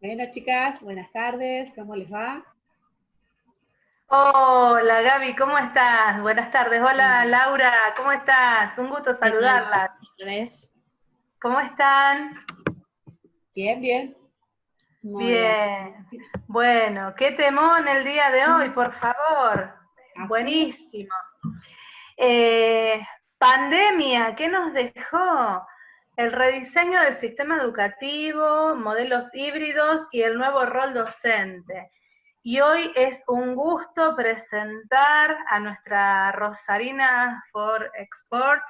Bueno, chicas, buenas tardes, ¿cómo les va? Hola Gaby, ¿cómo estás? Buenas tardes. Hola Bien. Laura, ¿cómo estás? Un gusto ¿Qué tal? saludarlas. ¿Otra vez? ¿Cómo están? Bien, bien, muy bien. Bien. Bueno, qué temón el día de hoy, por favor. ¿Así? Buenísimo. Eh, Pandemia, ¿qué nos dejó? El rediseño del sistema educativo, modelos híbridos y el nuevo rol docente. Y hoy es un gusto presentar a nuestra Rosarina for Export,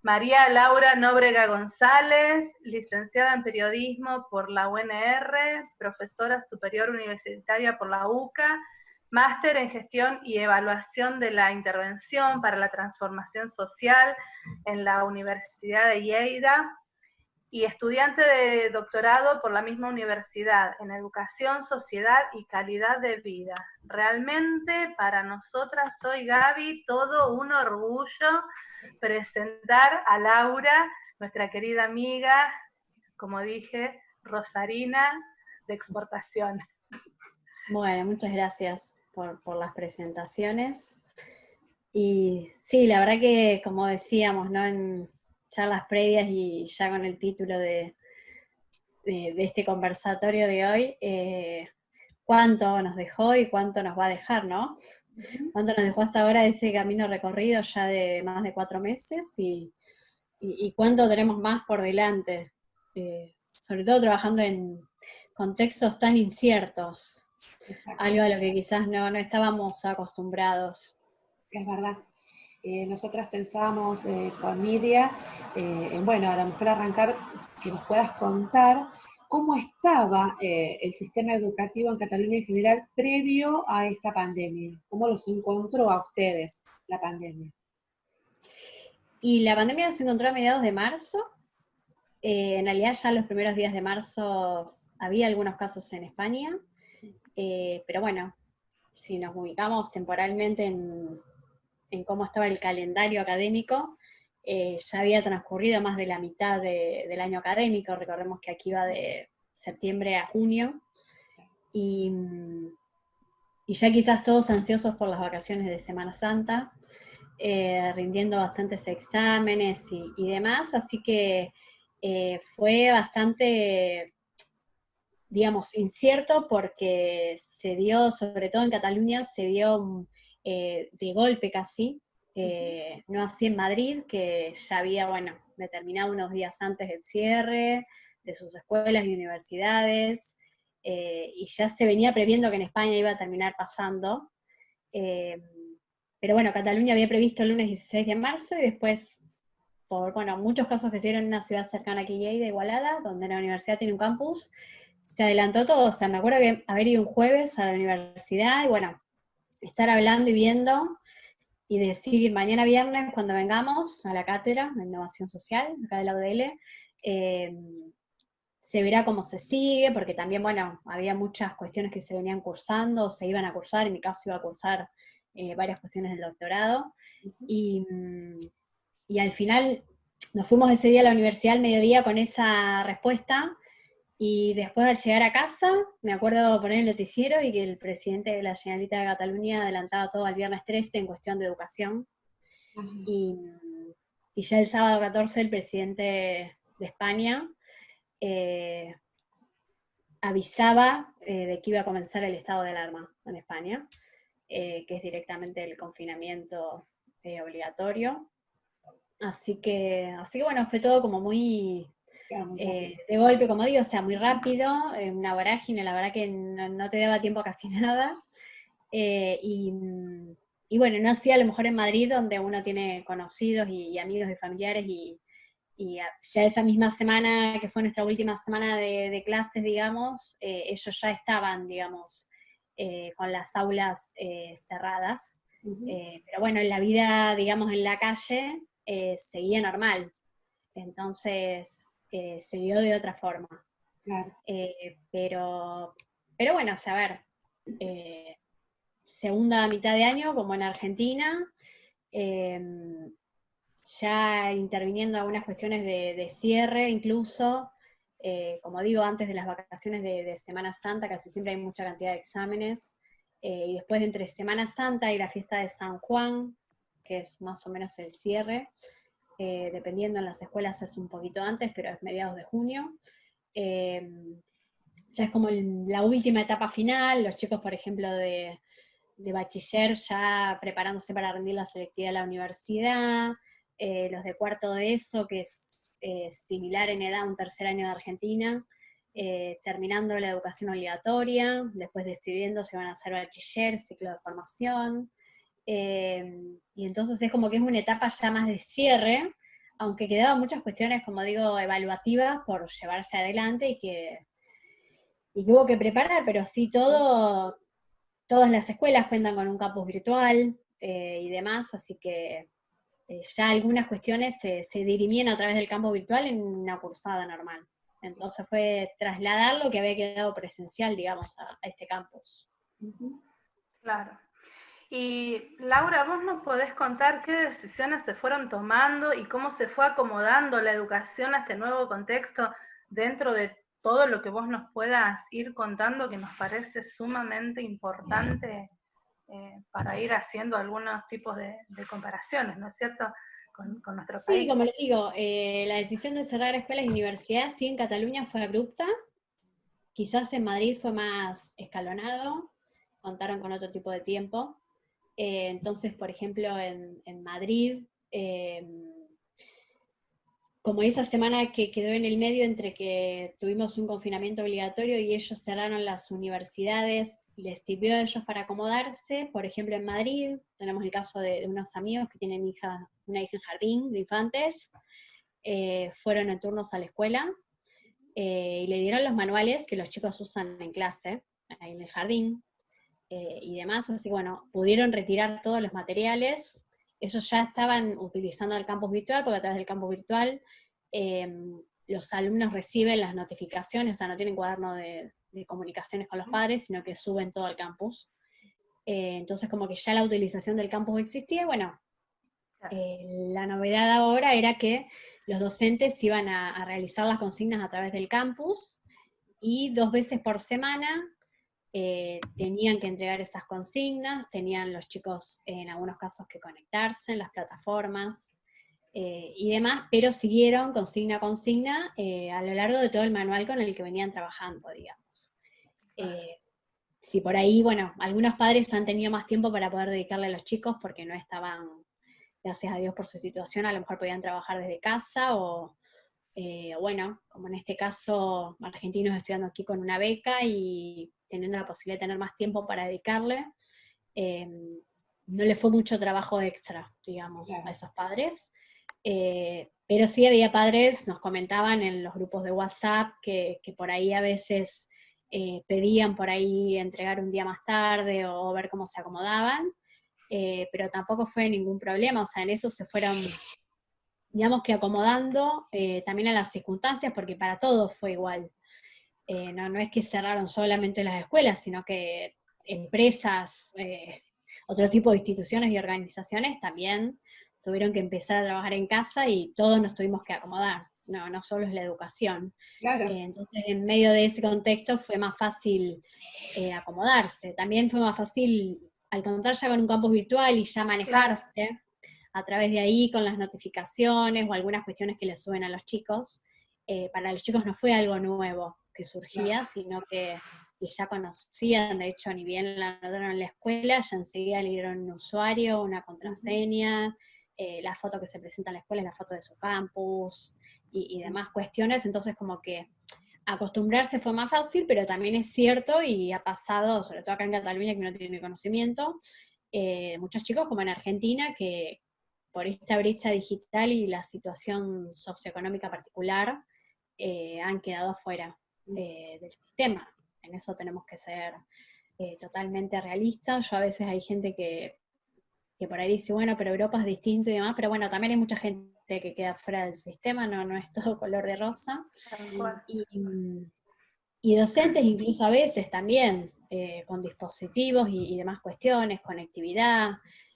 María Laura Nóbrega González, licenciada en periodismo por la UNR, profesora superior universitaria por la UCA, máster en gestión y evaluación de la intervención para la transformación social en la Universidad de Lleida, y estudiante de doctorado por la misma universidad en educación, sociedad y calidad de vida. Realmente para nosotras, soy Gaby, todo un orgullo presentar a Laura, nuestra querida amiga, como dije, Rosarina de exportación. Bueno, muchas gracias por las presentaciones. Y sí, la verdad que, como decíamos, ¿no? En charlas previas y ya con el título de este conversatorio de hoy, cuánto nos dejó y cuánto nos va a dejar, ¿no? Cuánto nos dejó hasta ahora ese camino recorrido ya de más de 4 meses y cuánto tenemos más por delante, sobre todo trabajando en contextos tan inciertos, Exacto, algo a lo que quizás no estábamos acostumbrados. es verdad. Nosotras pensábamos con Nidia, bueno, a lo mejor arrancar, que nos puedas contar cómo estaba el sistema educativo en Cataluña en general previo a esta pandemia, cómo los encontró a ustedes la pandemia. Y la pandemia se encontró a mediados de marzo. En realidad ya los primeros días de marzo había algunos casos en España, pero bueno, si nos ubicamos temporalmente en cómo estaba el calendario académico, ya había transcurrido más de la mitad del año académico. Recordemos que aquí va de septiembre a junio, y, y ya quizás todos ansiosos por las vacaciones de Semana Santa, rindiendo bastantes exámenes y demás, así que fue bastante, digamos, incierto porque se dio, sobre todo en Cataluña, se dio de golpe casi, no así en Madrid, que ya había, bueno, determinado unos días antes del cierre de sus escuelas y universidades, y ya se venía previendo que en España iba a terminar pasando. Eh, pero bueno, Cataluña había previsto el lunes 16 de marzo y después, por bueno, muchos casos que se dieron en una ciudad cercana aquí, de Igualada, donde la universidad tiene un campus, se adelantó todo. O sea, me acuerdo que haber ido un jueves a la universidad y bueno, estar hablando y viendo y decir mañana viernes cuando vengamos a la cátedra de innovación social, acá de la UDL, eh, se verá cómo se sigue, porque también, bueno, había muchas cuestiones que se venían cursando o se iban a cursar. En mi caso iba a cursar varias cuestiones del doctorado, y, y al final nos fuimos ese día a la universidad al mediodía con esa respuesta, y después al llegar a casa, me acuerdo poner el noticiero y que el presidente de la Generalitat de Cataluña adelantaba todo al viernes 13 en cuestión de educación, Ajá. y, y ya el sábado 14 el presidente de España eh, avisaba de que iba a comenzar el estado de alarma en España, que es directamente el confinamiento obligatorio. Así que bueno, fue todo como muy Claro, muy rápido. de golpe, como digo, o sea, muy rápido, una vorágine, la verdad que no te daba tiempo a casi nada. Eh, y, y bueno, no hacía a lo mejor en Madrid, donde uno tiene conocidos y amigos y familiares, y ya esa misma semana, que fue nuestra última semana de clases, digamos, ellos ya estaban, digamos, con las aulas cerradas. Ujú. Pero bueno, en la vida, digamos, en la calle seguía normal. Entonces se dio de otra forma. Claro. Pero bueno, o sea, a ver, eh, segunda mitad de año, como en Argentina, eh, ya interviniendo algunas cuestiones de cierre incluso, Como digo, antes de las vacaciones de Semana Santa casi siempre hay mucha cantidad de exámenes, y después de entre Semana Santa y la fiesta de San Juan, que es más o menos el cierre, dependiendo en las escuelas es un poquito antes, pero es mediados de junio. Ya es como la última etapa final, los chicos, por ejemplo, de bachiller ya preparándose para rendir la selectividad a la universidad, los de cuarto de ESO, que es similar en edad a un tercer año de Argentina, terminando la educación obligatoria, después decidiendo si van a hacer bachiller, ciclo de formación, y entonces es como que es una etapa ya más de cierre, aunque quedaban muchas cuestiones, como digo, evaluativas por llevarse adelante y que hubo que preparar, pero sí todas las escuelas cuentan con un campus virtual y demás, así que ya algunas cuestiones se dirimían a través del campus virtual en una cursada normal. Entonces fue trasladar lo que había quedado presencial, digamos, a ese campus. Claro. Y Laura, ¿vos nos podés contar qué decisiones se fueron tomando y cómo se fue acomodando la educación a este nuevo contexto dentro de todo lo que vos nos puedas ir contando, que nos parece sumamente importante para ir haciendo algunos tipos de comparaciones, ¿no es cierto?, con nuestro país? Sí, como les digo, la decisión de cerrar escuelas y universidades sí en Cataluña fue abrupta, quizás en Madrid fue más escalonado, contaron con otro tipo de tiempo. Entonces, por ejemplo, en Madrid, como esa semana que quedó en el medio entre que tuvimos un confinamiento obligatorio y ellos cerraron las universidades, les sirvió a ellos para acomodarse. Por ejemplo, en Madrid tenemos el caso de unos amigos que tienen una hija en jardín de infantes, fueron en turnos a la escuela, y le dieron los manuales que los chicos usan en clase, ahí en el jardín, y demás, así que bueno, pudieron retirar todos los materiales. Ellos ya estaban utilizando el campus virtual, porque a través del campus virtual los alumnos reciben las notificaciones, o sea, no tienen cuaderno de comunicaciones con los padres, sino que suben todo al campus. Entonces como que ya la utilización del campus existía, y bueno, la novedad ahora era que los docentes iban a realizar las consignas a través del campus, y 2 veces por semana tenían que entregar esas consignas, tenían los chicos en algunos casos que conectarse en las plataformas y demás, pero siguieron consigna a consigna a lo largo de todo el manual con el que venían trabajando, digamos. Si por ahí, bueno, algunos padres han tenido más tiempo para poder dedicarle a los chicos porque no estaban, gracias a Dios por su situación, a lo mejor podían trabajar desde casa o bueno, como en este caso, argentinos estudiando aquí con una beca y teniendo la posibilidad de tener más tiempo para dedicarle, no le fue mucho trabajo extra, digamos, a esos padres. Pero sí había padres, nos comentaban en los grupos de WhatsApp, que por ahí a veces pedían por ahí entregar un día más tarde o ver cómo se acomodaban, pero tampoco fue ningún problema, o sea, en eso se fueron, digamos que acomodando también a las circunstancias, porque para todos fue igual. No es que cerraron solamente las escuelas, sino que empresas, otro tipo de instituciones y organizaciones también tuvieron que empezar a trabajar en casa y todos nos tuvimos que acomodar, no solo es la educación. Claro. Entonces, en medio de ese contexto fue más fácil acomodarse. También fue más fácil, al contar ya con un campus virtual y ya manejarse a través de ahí con las notificaciones o algunas cuestiones que le suben a los chicos. Para los chicos no fue algo nuevo que surgía, sino que ya conocían, de hecho, ni bien la anotaron en la escuela, ya enseguida le dieron un usuario, una contraseña, la foto que se presenta en la escuela es la foto de su campus, y demás cuestiones, entonces como que acostumbrarse fue más fácil, pero también es cierto, y ha pasado, sobre todo acá en Cataluña, que no tiene conocimiento, muchos chicos como en Argentina, que por esta brecha digital y la situación socioeconómica particular, han quedado afuera del sistema. En eso tenemos que ser totalmente realistas. Yo a veces hay gente que por ahí dice, bueno, pero Europa es distinto y demás, pero bueno, también hay mucha gente que queda fuera del sistema, no es todo color de rosa. Y docentes incluso a veces también, con dispositivos y demás cuestiones, conectividad.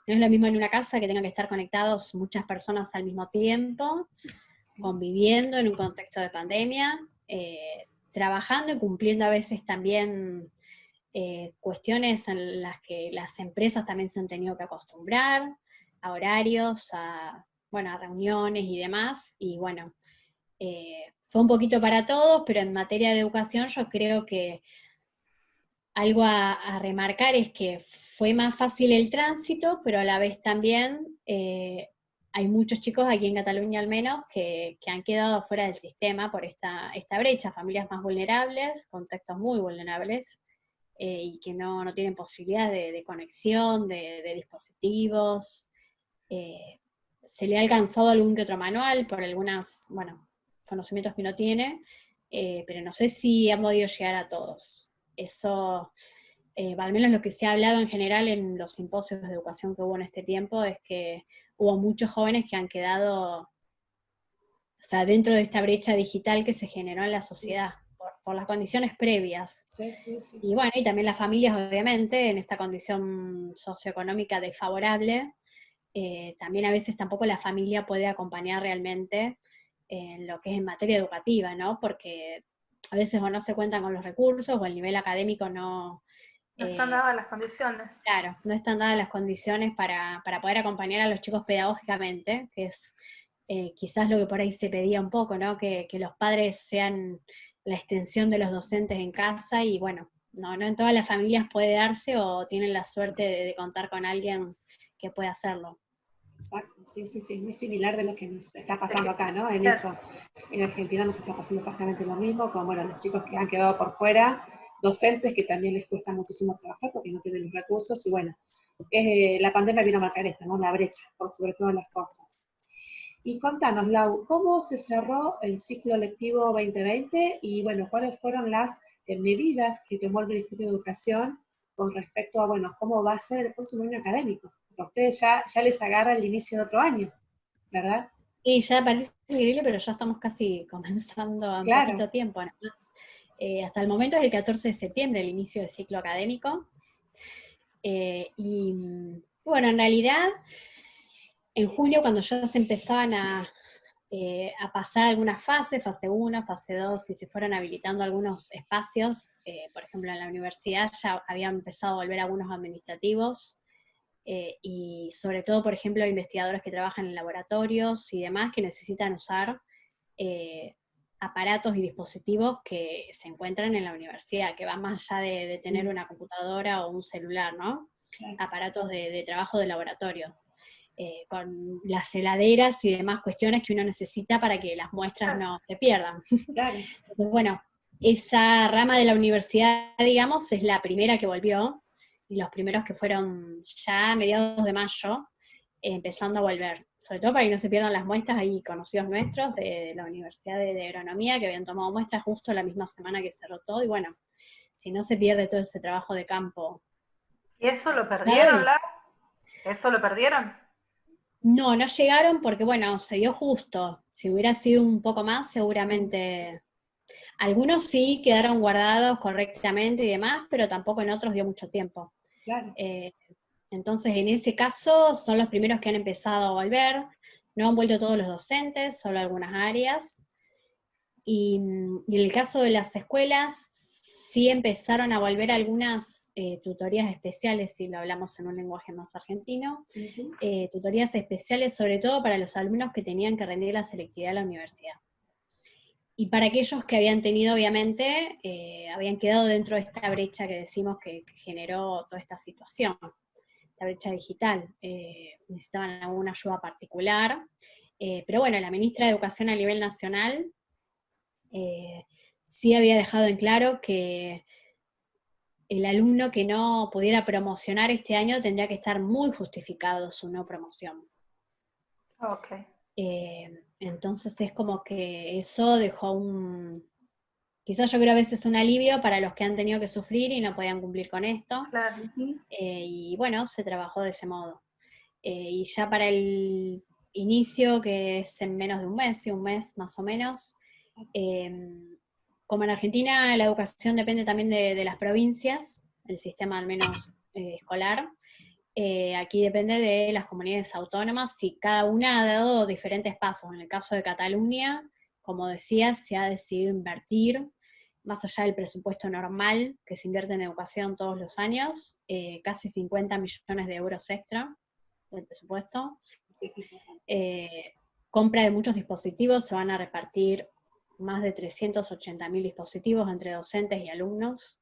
No es lo mismo en una casa que tengan que estar conectados muchas personas al mismo tiempo, conviviendo en un contexto de pandemia, trabajando y cumpliendo a veces también cuestiones en las que las empresas también se han tenido que acostumbrar, a horarios, bueno, a reuniones y demás, y bueno, fue un poquito para todos, pero en materia de educación yo creo que algo a remarcar es que fue más fácil el tránsito, pero a la vez también hay muchos chicos aquí en Cataluña al menos que han quedado fuera del sistema por esta brecha, familias más vulnerables, contextos muy vulnerables, y que no tienen posibilidad de conexión, de dispositivos. Se le ha alcanzado algún que otro manual por algunos conocimientos que no tiene, pero no sé si ha podido llegar a todos. Eso, al menos lo que se ha hablado en general en los simposios de educación que hubo en este tiempo, es que hubo muchos jóvenes que han quedado, o sea, dentro de esta brecha digital que se generó en la sociedad, por las condiciones previas. Sí, sí, sí. Y bueno, y también las familias, obviamente, en esta condición socioeconómica desfavorable, también a veces tampoco la familia puede acompañar realmente en lo que es en materia educativa, ¿no? Porque a veces o no se cuentan con los recursos, o el nivel académico no... No están dadas las condiciones. Claro, no están dadas las condiciones para poder acompañar a los chicos pedagógicamente, que es quizás lo que por ahí se pedía un poco, ¿no? Que los padres sean la extensión de los docentes en casa, y bueno, no en todas las familias puede darse, o tienen la suerte de contar con alguien que pueda hacerlo. Exacto, sí, sí, sí, muy similar de lo que nos está pasando acá, ¿no? En eso, en Argentina nos está pasando exactamente lo mismo, con bueno, los chicos que han quedado por fuera, docentes que también les cuesta muchísimo trabajar porque no tienen los recursos, y bueno, la pandemia vino a marcar esto, ¿no? La brecha, por sobre todas las cosas. Y contanos, Lau, ¿cómo se cerró el ciclo lectivo 2020? Y bueno, ¿cuáles fueron las medidas que tomó el Ministerio de Educación con respecto a, bueno, cómo va a ser el próximo año académico? Porque a ustedes ya les agarra el inicio de otro año, ¿verdad? Y ya parece increíble, pero ya estamos casi comenzando a un poquito tiempo, nada más. Hasta el momento es el 14 de septiembre el inicio del ciclo académico. Y bueno, en realidad, en junio, cuando ya se empezaban a pasar algunas fases, fase 1, fase 2, y se fueron habilitando algunos espacios, por ejemplo en la universidad ya habían empezado a volver algunos administrativos, y sobre todo, por ejemplo, investigadores que trabajan en laboratorios y demás, que necesitan usar aparatos y dispositivos que se encuentran en la universidad, que van más allá de tener una computadora o un celular, ¿no? Aparatos de trabajo de laboratorio. Con las heladeras y demás cuestiones que uno necesita para que las muestras no se pierdan. Claro. Entonces, bueno, esa rama de la universidad, digamos, es la primera que volvió, y los primeros que fueron ya a mediados de mayo, empezando a volver. Sobre todo para que no se pierdan las muestras. Hay conocidos nuestros de la Universidad de Agronomía que habían tomado muestras justo la misma semana que cerró todo, y bueno, si no se pierde todo ese trabajo de campo. ¿Y eso lo perdieron, Lau? ¿Eso lo perdieron? No llegaron porque, bueno, se dio justo. Si hubiera sido un poco más, seguramente... Algunos sí quedaron guardados correctamente y demás, pero tampoco en otros dio mucho tiempo. Claro. Entonces, en ese caso, son los primeros que han empezado a volver. No han vuelto todos los docentes, solo algunas áreas. Y en el caso de las escuelas, sí empezaron a volver algunas tutorías especiales, si lo hablamos en un lenguaje más argentino, tutorías especiales sobre todo para los alumnos que tenían que rendir la selectividad a la universidad. Y para aquellos que habían tenido, obviamente, habían quedado dentro de esta brecha que decimos que generó toda esta situación, la brecha digital, necesitaban alguna ayuda particular, pero bueno, la ministra de Educación a nivel nacional sí había dejado en claro que el alumno que no pudiera promocionar este año tendría que estar muy justificado su no promoción. Ok. Entonces es como que eso dejó quizás yo creo a veces un alivio para los que han tenido que sufrir y no podían cumplir con esto. Claro. Y bueno, se trabajó de ese modo. Y ya para el inicio, que es en menos de un mes más o menos, como en Argentina la educación depende también de las provincias, el sistema al menos escolar, aquí depende de las comunidades autónomas, y cada una ha dado diferentes pasos. En el caso de Cataluña, como decía, se ha decidido invertir, más allá del presupuesto normal que se invierte en educación todos los años, casi 50 millones de euros extra del presupuesto. Compra de muchos dispositivos, se van a repartir más de 380.000 dispositivos entre docentes y alumnos.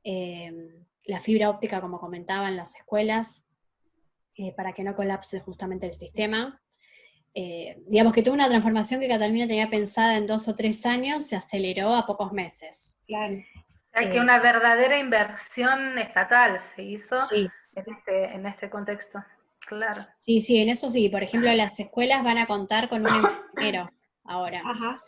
La fibra óptica, como comentaba, en las escuelas, para que no colapse justamente el sistema. Digamos que tuvo una transformación que Cataluña tenía pensada en 2 o 3 años, se aceleró a pocos meses. Claro. Hay que una verdadera inversión estatal se hizo Sí. en este contexto, claro. Sí, en eso sí. Por ejemplo, las escuelas van a contar con un enfermero ahora. Ajá.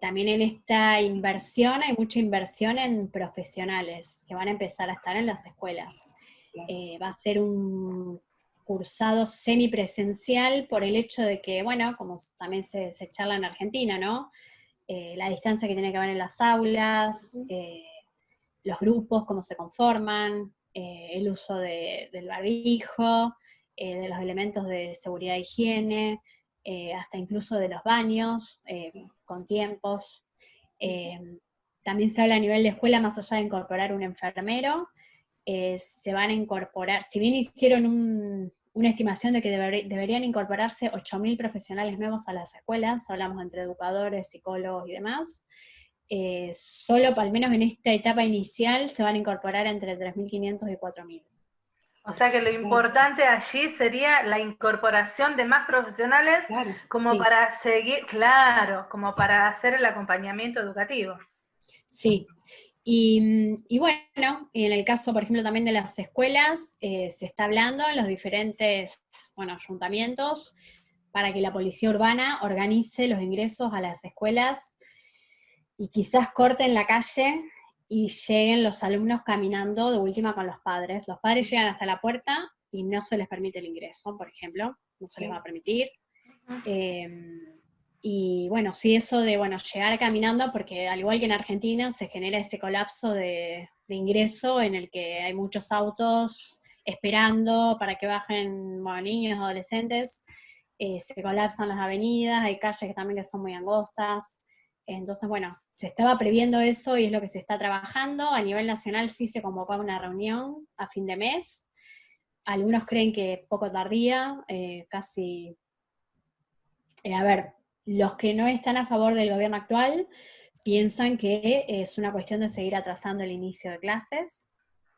También en esta inversión hay mucha inversión en profesionales que van a empezar a estar en las escuelas. Claro. Va a ser un cursado semipresencial por el hecho de que, bueno, como también se charla en Argentina, ¿no? La distancia que tiene que haber en las aulas, los grupos, cómo se conforman, el uso del barbijo, de los elementos de seguridad e higiene, hasta incluso de los baños, con tiempos. También se habla a nivel de escuela, más allá de incorporar un enfermero, se van a incorporar, si bien hicieron una estimación de que deberían incorporarse 8.000 profesionales nuevos a las escuelas, hablamos entre educadores, psicólogos y demás, solo, al menos en esta etapa inicial, se van a incorporar entre 3.500 y 4.000. O sea que lo importante allí sería la incorporación de más profesionales, Claro, como sí. para seguir, claro, como para hacer el acompañamiento educativo. Sí. Y bueno, en el caso, por ejemplo, también de las escuelas, se está hablando en los diferentes, ayuntamientos para que la policía urbana organice los ingresos a las escuelas y quizás corten la calle y lleguen los alumnos caminando de última con los padres. Los padres llegan hasta la puerta y no se les permite el ingreso, por ejemplo, no se les va a permitir. Y bueno, sí, eso de, llegar caminando, porque al igual que en Argentina se genera ese colapso de ingreso en el que hay muchos autos esperando para que bajen niños, adolescentes, se colapsan las avenidas, hay calles que también que son muy angostas, entonces se estaba previendo eso y es lo que se está trabajando. A nivel nacional sí se convocó a una reunión a fin de mes, algunos creen que poco tardía, casi, los que no están a favor del gobierno actual piensan que es una cuestión de seguir atrasando el inicio de clases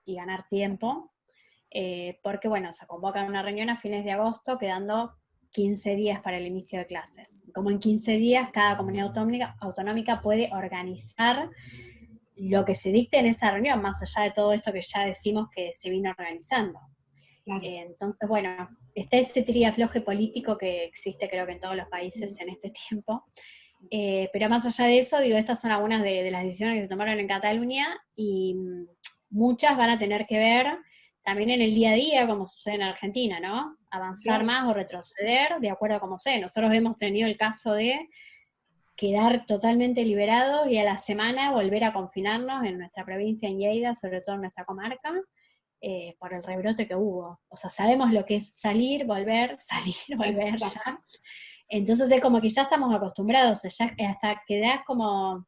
y ganar tiempo, porque se convoca una reunión a fines de agosto, quedando 15 días para el inicio de clases. Como en 15 días cada comunidad autonómica puede organizar lo que se dicte en esa reunión, más allá de todo esto que ya decimos que se vino organizando. Claro. Entonces, está ese tiriafloje político que existe creo que en todos los países en este tiempo. Pero más allá de eso, estas son algunas de las decisiones que se tomaron en Cataluña y muchas van a tener que ver también en el día a día, como sucede en Argentina, ¿no? Avanzar más o retroceder, de acuerdo a como sea. Nosotros hemos tenido el caso de quedar totalmente liberados y a la semana volver a confinarnos en nuestra provincia, en Lleida, sobre todo en nuestra comarca, por el rebrote que hubo. O sea, sabemos lo que es salir, volver, ya. Entonces es como que ya estamos acostumbrados, ya hasta quedás como,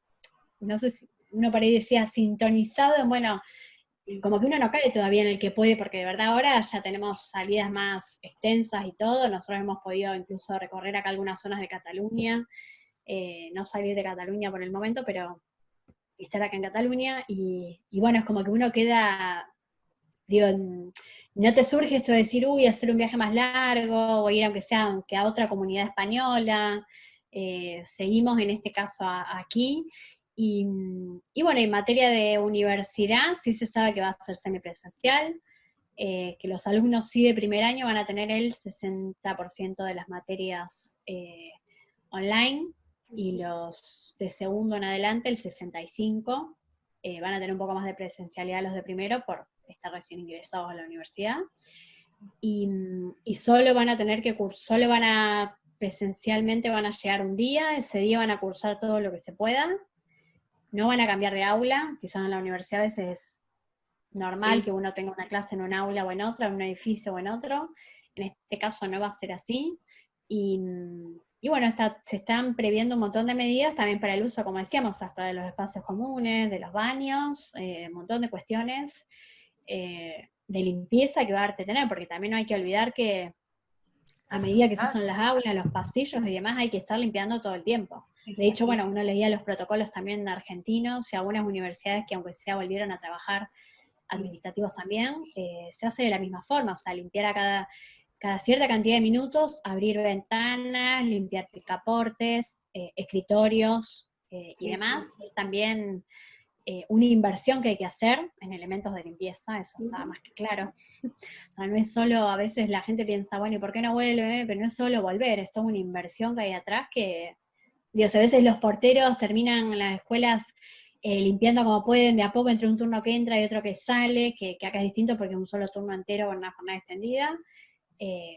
no sé si uno por ahí decía, sintonizado en, como que uno no cae todavía en el que puede, porque de verdad ahora ya tenemos salidas más extensas y todo, nosotros hemos podido incluso recorrer acá algunas zonas de Cataluña, no salir de Cataluña por el momento, pero estar acá en Cataluña, y es como que uno queda, no te surge esto de decir, hacer un viaje más largo, o ir aunque a otra comunidad española, seguimos en este caso aquí, y en materia de universidad sí se sabe que va a ser semipresencial, que los alumnos sí de primer año van a tener el 60% de las materias online, y los de segundo en adelante el 65%, van a tener un poco más de presencialidad los de primero por estar recién ingresados a la universidad, y solo van a tener que presencialmente van a llegar un día, ese día van a cursar todo lo que se pueda, no van a cambiar de aula, quizás en la universidad a veces es normal que uno tenga una clase en un aula o en otra, en un edificio o en otro, en este caso no va a ser así, Y bueno, se están previendo un montón de medidas también para el uso, como decíamos, hasta de los espacios comunes, de los baños, un montón de cuestiones de limpieza que va a tener, porque también no hay que olvidar que a medida que se usan las aulas, los pasillos y demás, hay que estar limpiando todo el tiempo. De hecho, bueno, uno leía los protocolos también argentinos y algunas universidades que aunque sea volvieron a trabajar, administrativos también, se hace de la misma forma, o sea, limpiar a cada cierta cantidad de minutos, abrir ventanas, limpiar picaportes, escritorios y demás. Sí. Es también una inversión que hay que hacer en elementos de limpieza, eso está más que claro. O sea, no es solo, a veces la gente piensa, bueno, ¿y por qué no vuelve? Pero no es solo volver, es toda una inversión que hay atrás que, Dios, a veces los porteros terminan en las escuelas limpiando como pueden, de a poco entre un turno que entra y otro que sale, que acá es distinto porque es un solo turno entero con una jornada extendida.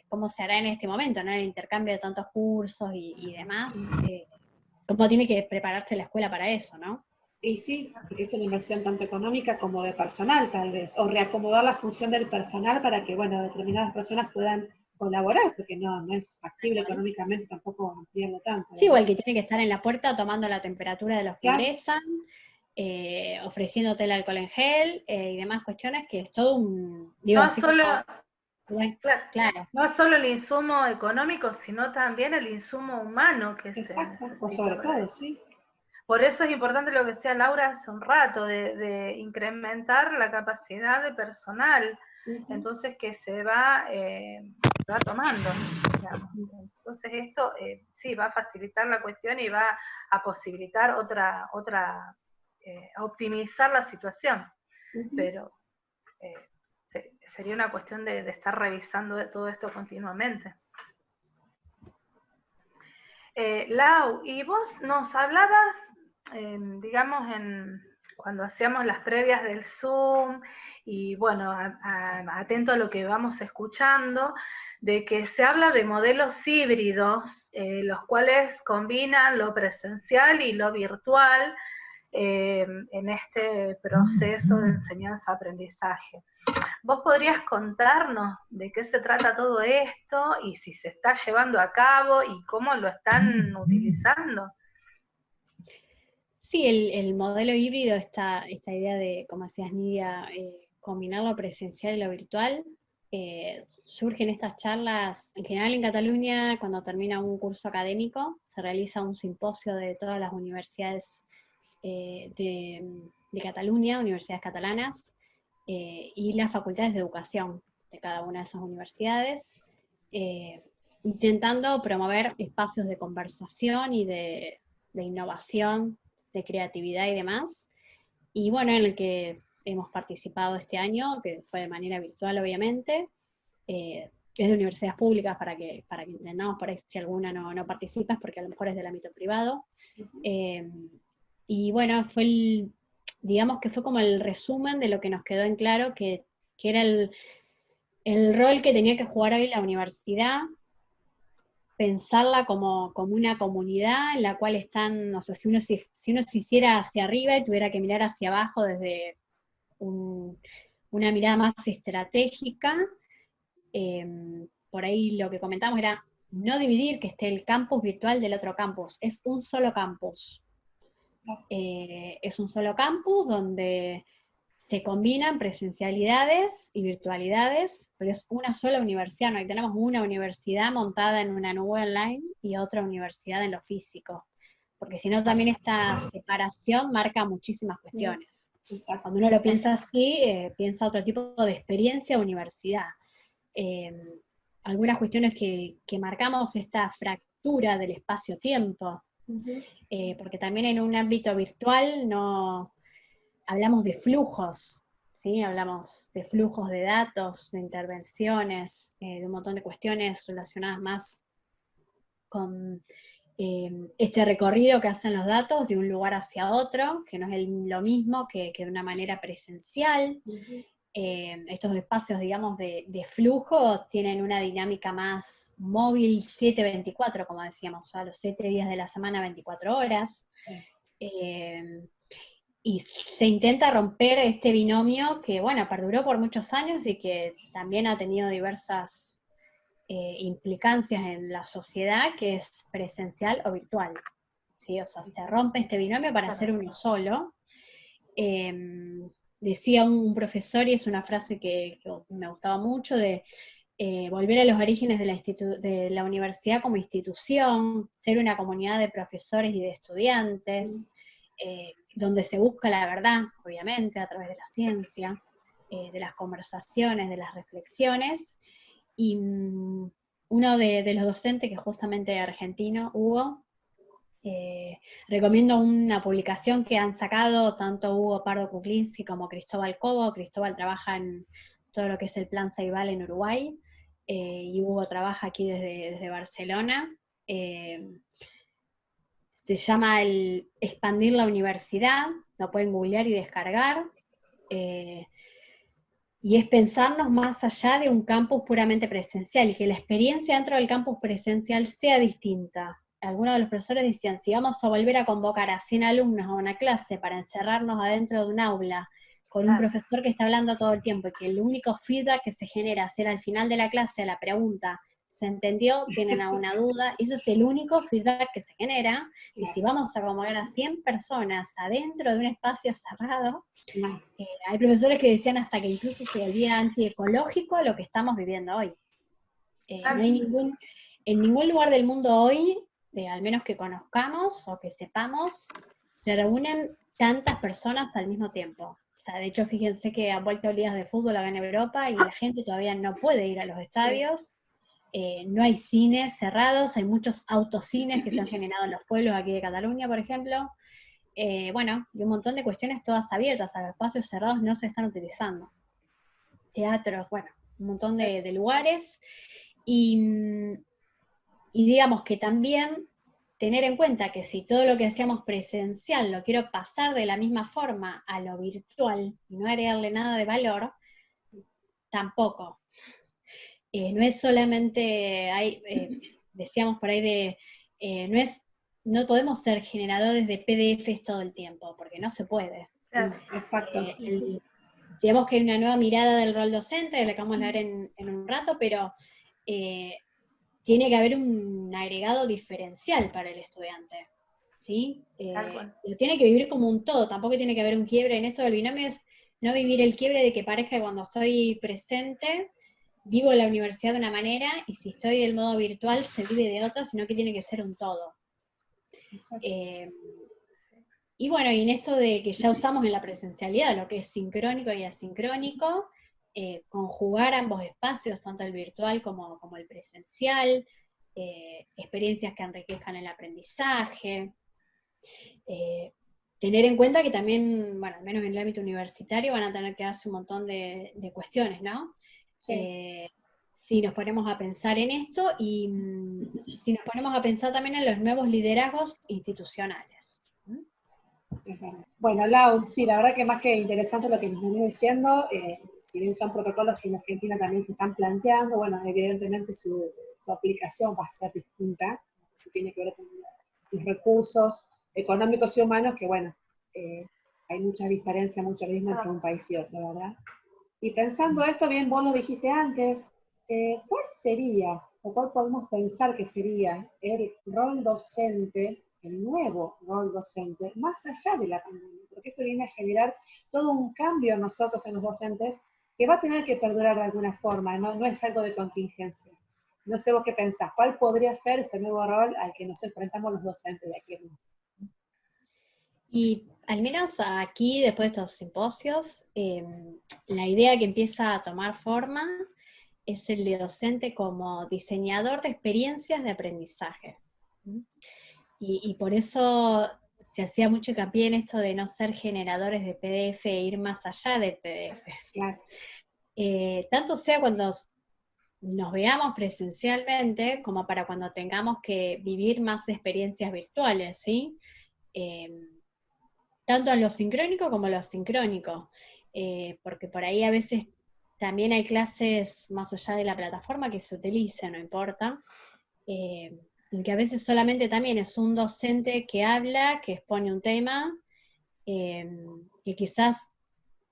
¿Cómo se hará en este momento, ¿no? El intercambio de tantos cursos y demás, cómo tiene que prepararse la escuela para eso, ¿no? Y sí, porque es una inversión tanto económica como de personal, tal vez, o reacomodar la función del personal para que, bueno, determinadas personas puedan colaborar, porque no es factible económicamente tampoco ampliarlo tanto. Sí, igual que tiene que estar en la puerta tomando la temperatura de los que ingresan, ofreciéndote el alcohol en gel y demás cuestiones, que es todo un... Digo, no solo... Bueno, claro. No solo el insumo económico, sino también el insumo humano que exacto, o sobre todo, sí. Por eso es importante lo que decía Laura hace un rato, de incrementar la capacidad de personal, entonces que se va tomando, digamos. Entonces esto sí va a facilitar la cuestión y va a posibilitar a optimizar la situación, pero sería una cuestión de estar revisando todo esto continuamente. Lau, y vos nos hablabas, digamos, cuando hacíamos las previas del Zoom, y bueno, atento a lo que vamos escuchando, de que se habla de modelos híbridos, los cuales combinan lo presencial y lo virtual en este proceso de enseñanza-aprendizaje. ¿Vos podrías contarnos de qué se trata todo esto y si se está llevando a cabo y cómo lo están utilizando? Sí, el modelo híbrido, esta idea de, como decías Nidia, combinar lo presencial y lo virtual, surgen estas charlas, en general en Cataluña, cuando termina un curso académico, se realiza un simposio de todas las universidades de Cataluña, universidades catalanas, y las facultades de educación de cada una de esas universidades, intentando promover espacios de conversación y de innovación, de creatividad y demás. Y bueno, en el que hemos participado este año, que fue de manera virtual obviamente, desde universidades públicas para que entendamos por ahí si alguna no participa, porque a lo mejor es del ámbito privado. Y bueno, digamos que fue como el resumen de lo que nos quedó en claro, que era el rol que tenía que jugar hoy la universidad, pensarla como una comunidad en la cual están, no sé, si uno se hiciera hacia arriba y tuviera que mirar hacia abajo desde una mirada más estratégica, por ahí lo que comentamos era no dividir que esté el campus virtual del otro campus, es un solo campus. Es un solo campus donde se combinan presencialidades y virtualidades, pero es una sola universidad, no tenemos una universidad montada en una nube online y otra universidad en lo físico, porque si no también esta separación marca muchísimas cuestiones. Cuando uno lo piensa así, piensa otro tipo de experiencia universidad. Algunas cuestiones que marcamos esta fractura del espacio-tiempo, porque también en un ámbito virtual hablamos de flujos, ¿sí? Hablamos de flujos de datos, de intervenciones, de un montón de cuestiones relacionadas más con este recorrido que hacen los datos de un lugar hacia otro, que no es lo mismo que de una manera presencial. Estos espacios, digamos, de flujo tienen una dinámica más móvil 7/24, como decíamos, o sea, los 7 días de la semana, 24 horas. Y se intenta romper este binomio que, bueno, perduró por muchos años y que también ha tenido diversas implicancias en la sociedad, que es presencial o virtual. ¿Sí? O sea, se rompe este binomio para hacer uno solo. Decía un profesor, y es una frase que me gustaba mucho, de volver a los orígenes de la universidad como institución, ser una comunidad de profesores y de estudiantes, donde se busca la verdad, obviamente, a través de la ciencia, de las conversaciones, de las reflexiones. Y uno de los docentes, que es justamente argentino, Hugo, recomiendo una publicación que han sacado tanto Hugo Pardo Kuklinski como Cristóbal Cobo. Cristóbal trabaja en todo lo que es el Plan Ceibal en Uruguay, y Hugo trabaja aquí desde Barcelona. Se llama el Expandir la Universidad, lo pueden googlear y descargar. Y es pensarnos más allá de un campus puramente presencial, y que la experiencia dentro del campus presencial sea distinta. Algunos de los profesores decían, si vamos a volver a convocar a 100 alumnos a una clase para encerrarnos adentro de un aula con un profesor que está hablando todo el tiempo, y que el único feedback que se genera es al final de la clase a la pregunta, ¿se entendió? ¿Tienen alguna duda? Ese es el único feedback que se genera. Y si vamos a convocar a 100 personas adentro de un espacio cerrado, hay profesores que decían hasta que incluso se volvía antiecológico lo que estamos viviendo hoy. No hay en ningún lugar del mundo hoy, al menos que conozcamos o que sepamos, se reúnen tantas personas al mismo tiempo. O sea, de hecho, fíjense que han vuelto ligas de fútbol acá en Europa y la gente todavía no puede ir a los estadios. No hay cines cerrados, hay muchos autocines que se han generado en los pueblos aquí de Cataluña, por ejemplo. Bueno, y un montón de cuestiones todas abiertas, a los espacios cerrados no se están utilizando. Teatros, bueno, un montón de lugares. Y digamos que también tener en cuenta que si todo lo que hacíamos presencial lo quiero pasar de la misma forma a lo virtual y no agregarle nada de valor, tampoco. No es solamente, decíamos por ahí no podemos ser generadores de PDFs todo el tiempo, porque no se puede. Exacto. Digamos que hay una nueva mirada del rol docente, de la que vamos a hablar en un rato, pero tiene que haber un agregado diferencial para el estudiante, ¿sí? Lo tiene que vivir como un todo, tampoco tiene que haber un quiebre. En esto del binomio es no vivir el quiebre de que parezca que cuando estoy presente vivo la universidad de una manera, y si estoy del modo virtual se vive de otra, sino que tiene que ser un todo. Y bueno, y en esto de que ya usamos en la presencialidad lo que es sincrónico y asincrónico, conjugar ambos espacios, tanto el virtual como el presencial, experiencias que enriquezcan el aprendizaje, tener en cuenta que también, bueno, al menos en el ámbito universitario van a tener que darse un montón de cuestiones, ¿no? Sí. Si nos ponemos a pensar en esto, y si nos ponemos a pensar también en los nuevos liderazgos institucionales. Bueno, Lau, sí, la verdad que más que interesante lo que nos venís diciendo, si bien son protocolos que en Argentina también se están planteando, bueno, evidentemente su aplicación va a ser distinta, que tiene que ver con los recursos económicos y humanos, que bueno, hay mucha diferencia, mucho abismo entre un país y otro, ¿verdad? Y pensando esto, bien, vos lo dijiste antes, ¿cuál sería, o cuál podemos pensar que sería el rol docente, el nuevo rol docente, más allá de la pandemia? Porque esto viene a generar todo un cambio en nosotros, en los docentes, que va a tener que perdurar de alguna forma, no es algo de contingencia. No sé vos qué pensás, ¿cuál podría ser este nuevo rol al que nos enfrentamos los docentes de aquí? Y al menos aquí, después de estos simposios, la idea que empieza a tomar forma es el de docente como diseñador de experiencias de aprendizaje. Y por eso se hacía mucho hincapié en esto de no ser generadores de PDF e ir más allá del PDF. Claro. Tanto sea cuando nos veamos presencialmente, como para cuando tengamos que vivir más experiencias virtuales, ¿sí? Tanto en lo sincrónico como en lo asincrónico, porque por ahí a veces también hay clases más allá de la plataforma que se utilicen, no importa, en que a veces solamente también es un docente que habla, que expone un tema, que quizás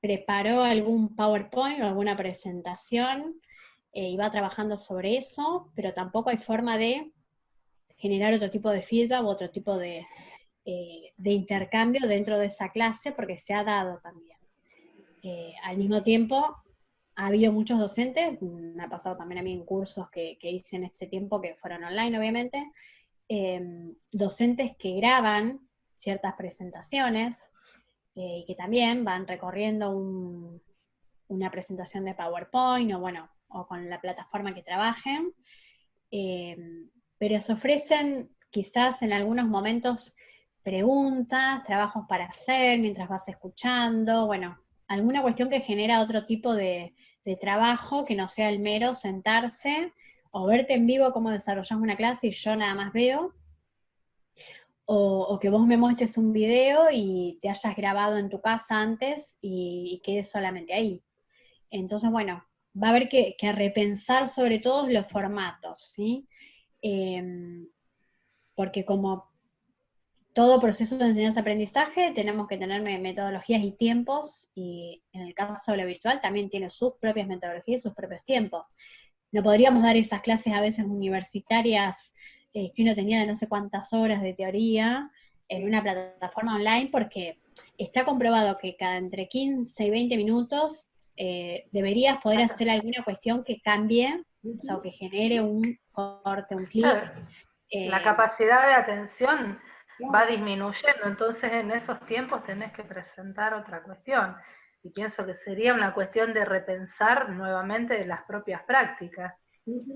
preparó algún PowerPoint o alguna presentación, y va trabajando sobre eso, pero tampoco hay forma de generar otro tipo de feedback u otro tipo de intercambio dentro de esa clase, porque se ha dado también. Al mismo tiempo, ha habido muchos docentes, me ha pasado también a mí en cursos que hice en este tiempo, que fueron online obviamente, docentes que graban ciertas presentaciones y que también van recorriendo una presentación de PowerPoint o con la plataforma que trabajen, pero se ofrecen quizás en algunos momentos preguntas, trabajos para hacer mientras vas escuchando, alguna cuestión que genera otro tipo de trabajo que no sea el mero sentarse o verte en vivo cómo desarrollas una clase y yo nada más veo, o que vos me muestres un video y te hayas grabado en tu casa antes y quedes solamente ahí. Entonces, va a haber que repensar sobre todo los formatos, ¿sí? Porque como todo proceso de enseñanza-aprendizaje tenemos que tener metodologías y tiempos, y en el caso de lo virtual también tiene sus propias metodologías y sus propios tiempos. No podríamos dar esas clases a veces universitarias que uno tenía de no sé cuántas horas de teoría en una plataforma online, porque está comprobado que cada entre 15 y 20 minutos deberías poder hacer alguna cuestión que cambie, o sea, o que genere un corte, un clic. La capacidad de atención va disminuyendo, entonces en esos tiempos tenés que presentar otra cuestión. Y pienso que sería una cuestión de repensar nuevamente las propias prácticas.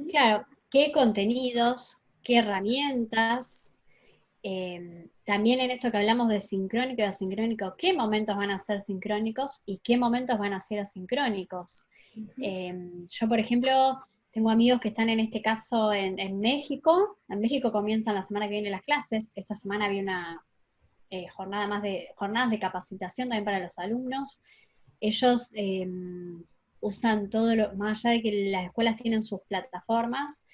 Claro, qué contenidos, qué herramientas, también en esto que hablamos de sincrónico y asincrónico, qué momentos van a ser sincrónicos y qué momentos van a ser asincrónicos. Yo, por ejemplo, tengo amigos que están en este caso en México. En México comienzan la semana que viene las clases. Esta semana había una jornadas de capacitación también para los alumnos. Ellos usan más allá de que las escuelas tienen sus plataformas,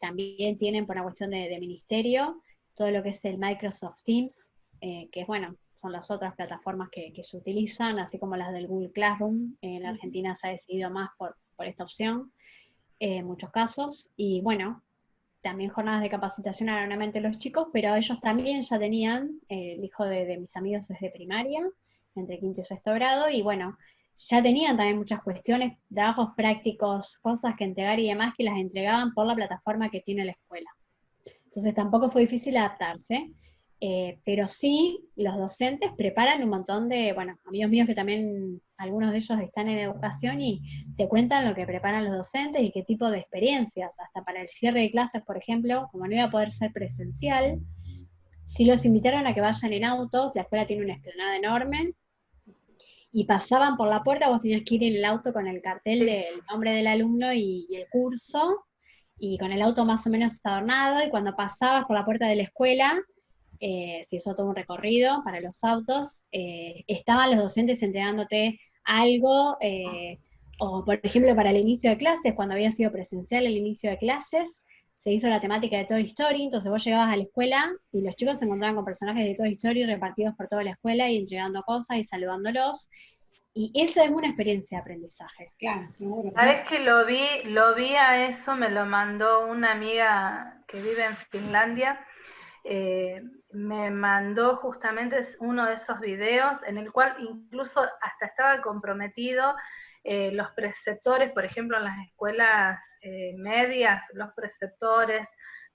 también tienen por una cuestión de ministerio, todo lo que es el Microsoft Teams, que es son las otras plataformas que se utilizan, así como las del Google Classroom. En Argentina se ha decidido más por esta opción, en muchos casos, y también jornadas de capacitación anualmente los chicos, pero ellos también ya tenían, el hijo de mis amigos es de primaria, entre quinto y sexto grado, y ya tenían también muchas cuestiones, trabajos prácticos, cosas que entregar y demás, que las entregaban por la plataforma que tiene la escuela. Entonces tampoco fue difícil adaptarse, pero sí los docentes preparan un montón de, amigos míos que también, algunos de ellos están en educación y te cuentan lo que preparan los docentes y qué tipo de experiencias, hasta para el cierre de clases, por ejemplo, como no iba a poder ser presencial, sí los invitaron a que vayan en autos, la escuela tiene una explanada enorme, y pasaban por la puerta, vos tenías que ir en el auto con el cartel del nombre del alumno y el curso, y con el auto más o menos adornado, y cuando pasabas por la puerta de la escuela, se hizo todo un recorrido para los autos, estaban los docentes entregándote algo, o por ejemplo para el inicio de clases, cuando había sido presencial el inicio de clases, se hizo la temática de Toy Story, entonces vos llegabas a la escuela y los chicos se encontraban con personajes de Toy Story repartidos por toda la escuela y entregando cosas y saludándolos, y esa es una experiencia de aprendizaje. Claro, seguro. ¿Sabes que lo vi a eso? Me lo mandó una amiga que vive en Finlandia, me mandó justamente uno de esos videos en el cual incluso hasta estaba comprometido los preceptores, por ejemplo en las escuelas medias, los preceptores,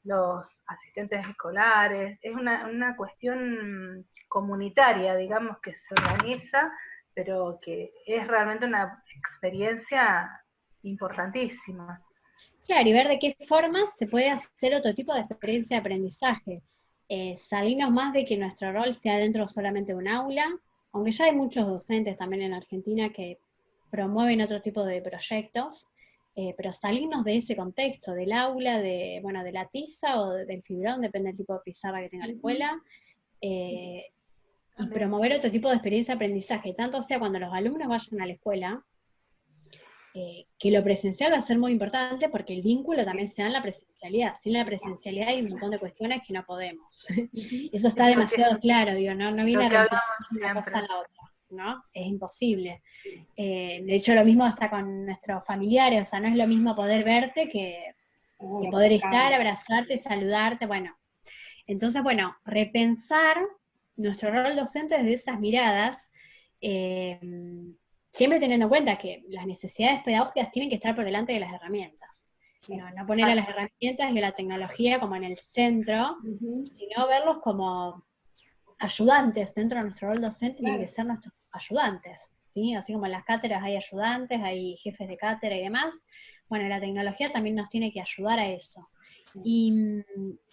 los asistentes escolares, es una cuestión comunitaria, digamos, que se organiza, pero que es realmente una experiencia importantísima. Claro, y ver de qué formas se puede hacer otro tipo de experiencia de aprendizaje. Salirnos más de que nuestro rol sea dentro solamente de un aula, aunque ya hay muchos docentes también en Argentina que promueven otro tipo de proyectos, pero salirnos de ese contexto, del aula, de la tiza o del fibrón, depende del tipo de pizarra que tenga la escuela, y promover otro tipo de experiencia de aprendizaje, tanto sea cuando los alumnos vayan a la escuela, que lo presencial va a ser muy importante porque el vínculo también se da en la presencialidad. Sin la presencialidad hay un montón de cuestiones que no podemos. Eso está demasiado claro, no viene a reemplazar una cosa a la otra. ¿no? Es imposible. De hecho, lo mismo hasta con nuestros familiares, o sea, no es lo mismo poder verte que poder estar, abrazarte, saludarte, bueno. Entonces, bueno, repensar nuestro rol docente desde esas miradas, siempre teniendo en cuenta que las necesidades pedagógicas tienen que estar por delante de las herramientas. No poner a las herramientas y a la tecnología como en el centro, sino verlos como ayudantes. Dentro de nuestro rol docente tienen que ser nuestros ayudantes, ¿sí? Así como en las cátedras hay ayudantes, hay jefes de cátedra y demás, bueno, la tecnología también nos tiene que ayudar a eso. Y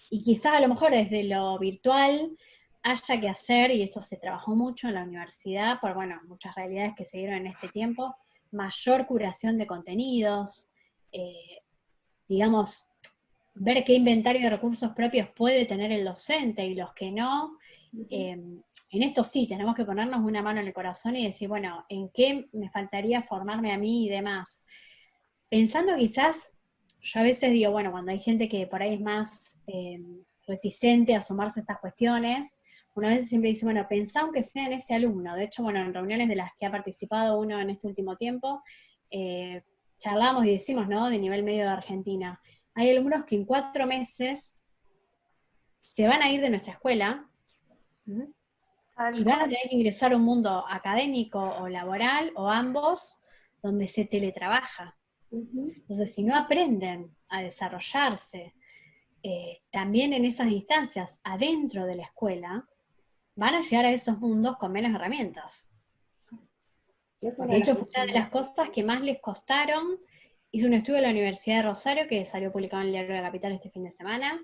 quizás a lo mejor desde lo virtual haya que hacer, y esto se trabajó mucho en la universidad, por bueno, muchas realidades que se dieron en este tiempo, mayor curación de contenidos, digamos, ver qué inventario de recursos propios puede tener el docente y los que no. En esto sí, tenemos que ponernos una mano en el corazón y decir, bueno, ¿en qué me faltaría formarme a mí y demás? Pensando quizás, yo a veces digo, bueno, cuando hay gente que por ahí es más reticente a sumarse a estas cuestiones, una vez siempre dice, bueno, pensá aunque sea en ese alumno. De hecho, bueno, en reuniones de las que ha participado uno en este último tiempo, charlamos y decimos, ¿no?, de nivel medio de Argentina. Hay alumnos que en 4 meses se van a ir de nuestra escuela y van a tener que ingresar a un mundo académico o laboral, o ambos, donde se teletrabaja. Entonces, si no aprenden a desarrollarse también en esas instancias adentro de la escuela, van a llegar a esos mundos con menos herramientas. De hecho, fue una de las cosas que más les costaron. Hice un estudio en la Universidad de Rosario, que salió publicado en el Diario de la Capital este fin de semana,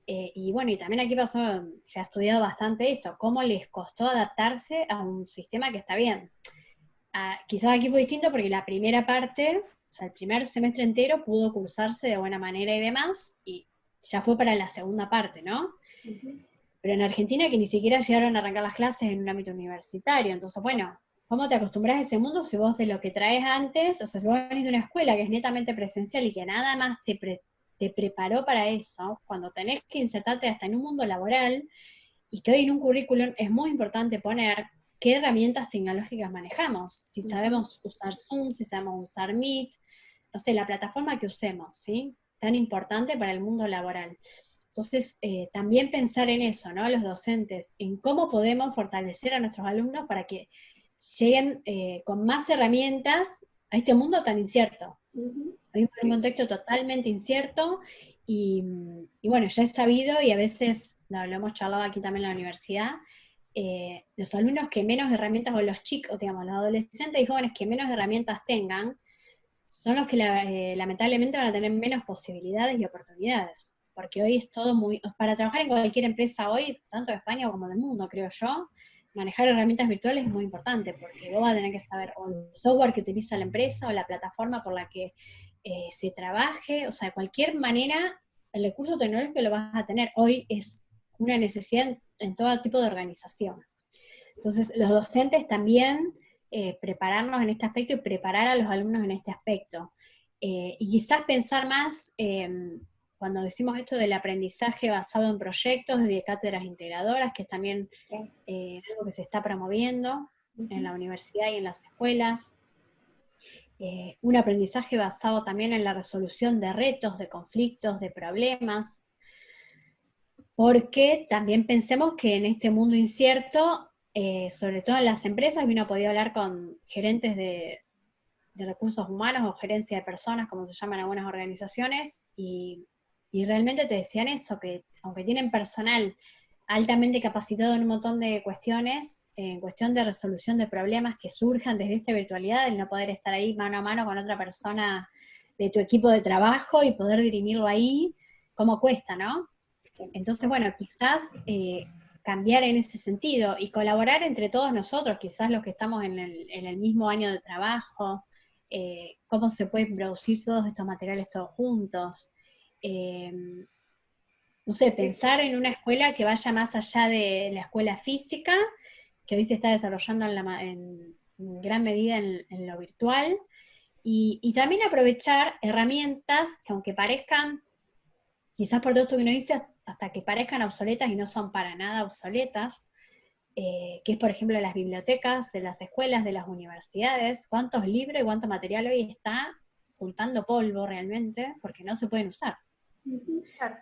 y bueno, y también aquí pasó, se ha estudiado bastante esto, cómo les costó adaptarse a un sistema que está bien. Quizás aquí fue distinto porque la primera parte, o sea, el primer semestre entero pudo cursarse de buena manera y demás, y ya fue para la segunda parte, ¿no? Pero en Argentina que ni siquiera llegaron a arrancar las clases en un ámbito universitario, entonces bueno, ¿cómo te acostumbras a ese mundo si vos de lo que traes antes, o sea, si vos venís de una escuela que es netamente presencial y que nada más te preparó para eso, cuando tenés que insertarte hasta en un mundo laboral, y que hoy en un currículum es muy importante poner qué herramientas tecnológicas manejamos, si sabemos usar Zoom, si sabemos usar Meet, no sé, la plataforma que usemos, ¿sí? Tan importante para el mundo laboral. Entonces, también pensar en eso, ¿no? Los docentes, en cómo podemos fortalecer a nuestros alumnos para que lleguen con más herramientas a este mundo tan incierto. Hay un contexto totalmente incierto y bueno, ya es sabido y a veces, lo hemos charlado aquí también en la universidad, los alumnos que menos herramientas, o los chicos, digamos, los adolescentes y jóvenes que menos herramientas tengan, son los que lamentablemente van a tener menos posibilidades y oportunidades. Porque hoy es todo muy, para trabajar en cualquier empresa hoy, tanto de España como del mundo, creo yo, manejar herramientas virtuales es muy importante, porque vos vas a tener que saber o el software que utiliza la empresa, o la plataforma por la que se trabaje, o sea, de cualquier manera, el recurso tecnológico lo vas a tener. Hoy es una necesidad en todo tipo de organización. Entonces, los docentes también prepararnos en este aspecto y preparar a los alumnos en este aspecto. Y quizás pensar más, cuando decimos esto del aprendizaje basado en proyectos, de cátedras integradoras, que es también algo que se está promoviendo en la universidad y en las escuelas. Un aprendizaje basado también en la resolución de retos, de conflictos, de problemas, porque también pensemos que en este mundo incierto, sobre todo en las empresas, uno ha podido hablar con gerentes de recursos humanos o gerencia de personas, como se llaman algunas organizaciones, y realmente te decían eso, que aunque tienen personal altamente capacitado en un montón de cuestiones, en cuestión de resolución de problemas que surjan desde esta virtualidad, el no poder estar ahí mano a mano con otra persona de tu equipo de trabajo y poder dirimirlo ahí, cómo cuesta, ¿no? Entonces, bueno, quizás cambiar en ese sentido y colaborar entre todos nosotros, quizás los que estamos en el mismo año de trabajo, cómo se pueden producir todos estos materiales todos juntos. No sé, pensar en una escuela que vaya más allá de la escuela física, que hoy se está desarrollando en gran medida en lo virtual, y también aprovechar herramientas que aunque parezcan, quizás por todo esto que uno dice, hasta que parezcan obsoletas y no son para nada obsoletas, que es por ejemplo las bibliotecas, de las escuelas, de las universidades, cuántos libros y cuánto material hoy está juntando polvo realmente, porque no se pueden usar. Claro.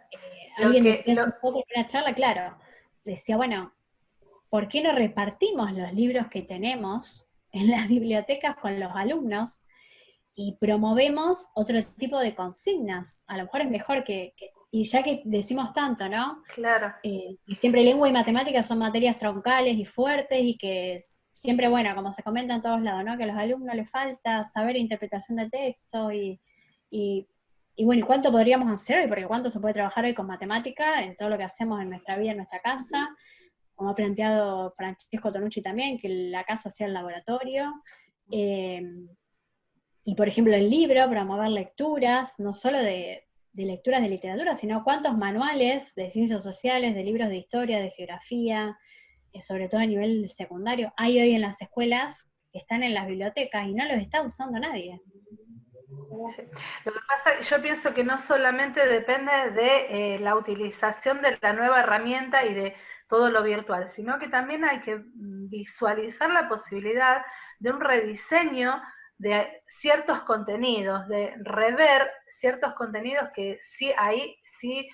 Alguien decía hace poco en una charla, claro, decía, bueno, ¿por qué no repartimos los libros que tenemos en las bibliotecas con los alumnos y promovemos otro tipo de consignas? A lo mejor es mejor y ya que decimos tanto, ¿no? Claro. Y siempre lengua y matemáticas son materias troncales y fuertes y que siempre, bueno, como se comenta en todos lados, ¿no? Que a los alumnos les falta saber interpretación de texto y bueno, ¿y cuánto podríamos hacer hoy? Porque cuánto se puede trabajar hoy con matemática en todo lo que hacemos en nuestra vida, en nuestra casa, como ha planteado Francesco Tonucci también, que la casa sea el laboratorio. Y por ejemplo el libro, promover lecturas, no solo de lecturas de literatura, sino cuántos manuales de ciencias sociales, de libros de historia, de geografía, sobre todo a nivel secundario, hay hoy en las escuelas que están en las bibliotecas y no los está usando nadie. Sí. Lo que pasa, yo pienso que no solamente depende de la utilización de la nueva herramienta y de todo lo virtual, sino que también hay que visualizar la posibilidad de un rediseño de ciertos contenidos, de rever ciertos contenidos que sí ahí sí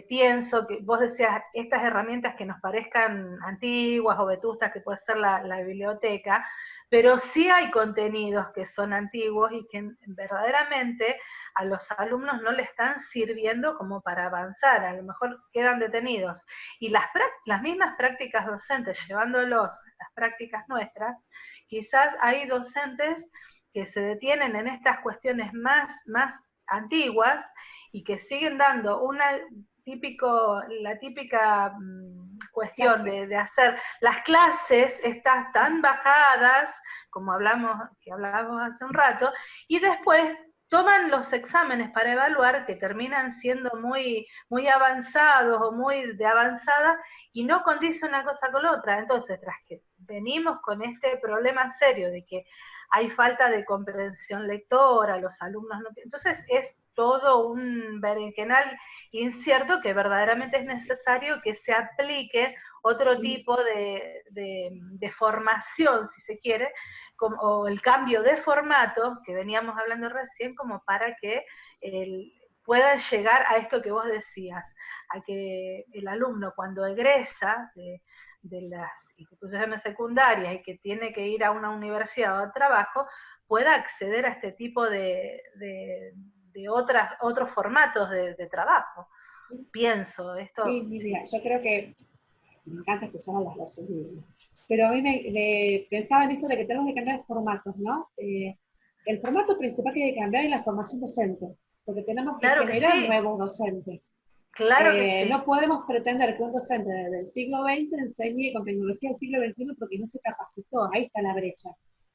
pienso que vos decías estas herramientas que nos parezcan antiguas o vetustas, que puede ser la biblioteca, pero sí hay contenidos que son antiguos y que verdaderamente a los alumnos no le están sirviendo como para avanzar, a lo mejor quedan detenidos. Y las mismas prácticas docentes, llevándolos a las prácticas nuestras, quizás hay docentes que se detienen en estas cuestiones más antiguas y que siguen dando la típica cuestión de hacer las clases estas tan bajadas, como hablábamos hace un rato, y después toman los exámenes para evaluar que terminan siendo muy, muy avanzados o muy de avanzada y no condice una cosa con la otra. Entonces, tras que venimos con este problema serio de que hay falta de comprensión lectora, los alumnos no... Entonces es todo un berenjenal incierto que verdaderamente es necesario que se aplique otro tipo de formación, si se quiere, o el cambio de formato que veníamos hablando recién, como para que pueda llegar a esto que vos decías, a que el alumno cuando egresa de las instituciones secundarias y que tiene que ir a una universidad o a trabajo, pueda acceder a este tipo de otros formatos de trabajo. Pienso esto. Sí, mira, yo creo que me encanta escuchar a las voces, pero a mí me pensaba en esto de que tenemos que cambiar formatos, ¿no? El formato principal que hay que cambiar es la formación docente, porque tenemos que generar nuevos docentes. Claro que sí. No podemos pretender que un docente del siglo XX enseñe con tecnología del siglo XXI porque no se capacitó, ahí está la brecha.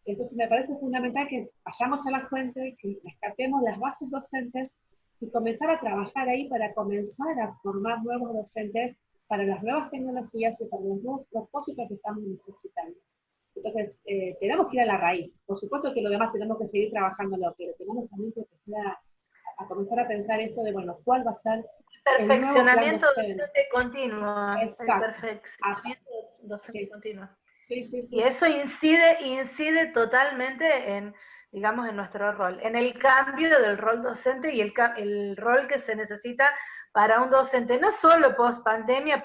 Entonces me parece fundamental que vayamos a la fuente, que rescatemos las bases docentes y comenzar a trabajar ahí para comenzar a formar nuevos docentes para las nuevas tecnologías y para los nuevos propósitos que estamos necesitando. Entonces, tenemos que ir a la raíz. Por supuesto que lo demás tenemos que seguir trabajándolo, pero tenemos también que empezar a comenzar a pensar esto de, bueno, ¿cuál va a ser perfeccionamiento docente continuo? Exacto. El perfeccionamiento docente continuo. Sí, y eso incide totalmente en, digamos, en nuestro rol, en el cambio del rol docente y el rol que se necesita para un docente, no solo post pandemia,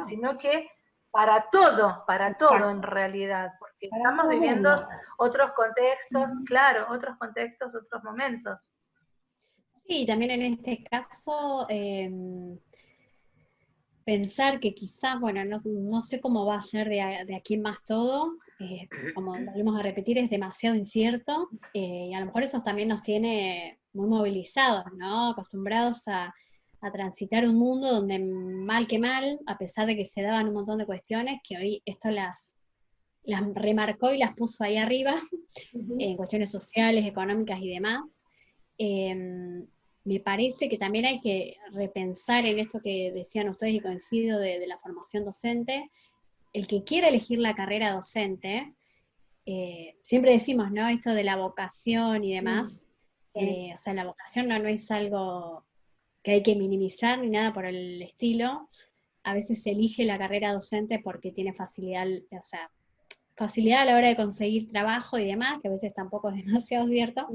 sino que para todo en realidad, porque estamos viviendo otros contextos, claro, otros contextos, otros momentos. Sí, también en este caso, pensar que quizás, bueno, no sé cómo va a ser de aquí en más todo, como volvemos a repetir, es demasiado incierto, y a lo mejor eso también nos tiene muy movilizados, ¿no? Acostumbrados a transitar un mundo donde mal que mal, a pesar de que se daban un montón de cuestiones, que hoy esto las remarcó y las puso ahí arriba, en cuestiones sociales, económicas y demás. Me parece que también hay que repensar en esto que decían ustedes y coincido de la formación docente. El que quiera elegir la carrera docente, siempre decimos, ¿no? Esto de la vocación y demás, o sea, la vocación no es algo que hay que minimizar ni nada por el estilo, a veces se elige la carrera docente porque tiene facilidad, o sea, facilidad a la hora de conseguir trabajo y demás, que a veces tampoco es demasiado cierto,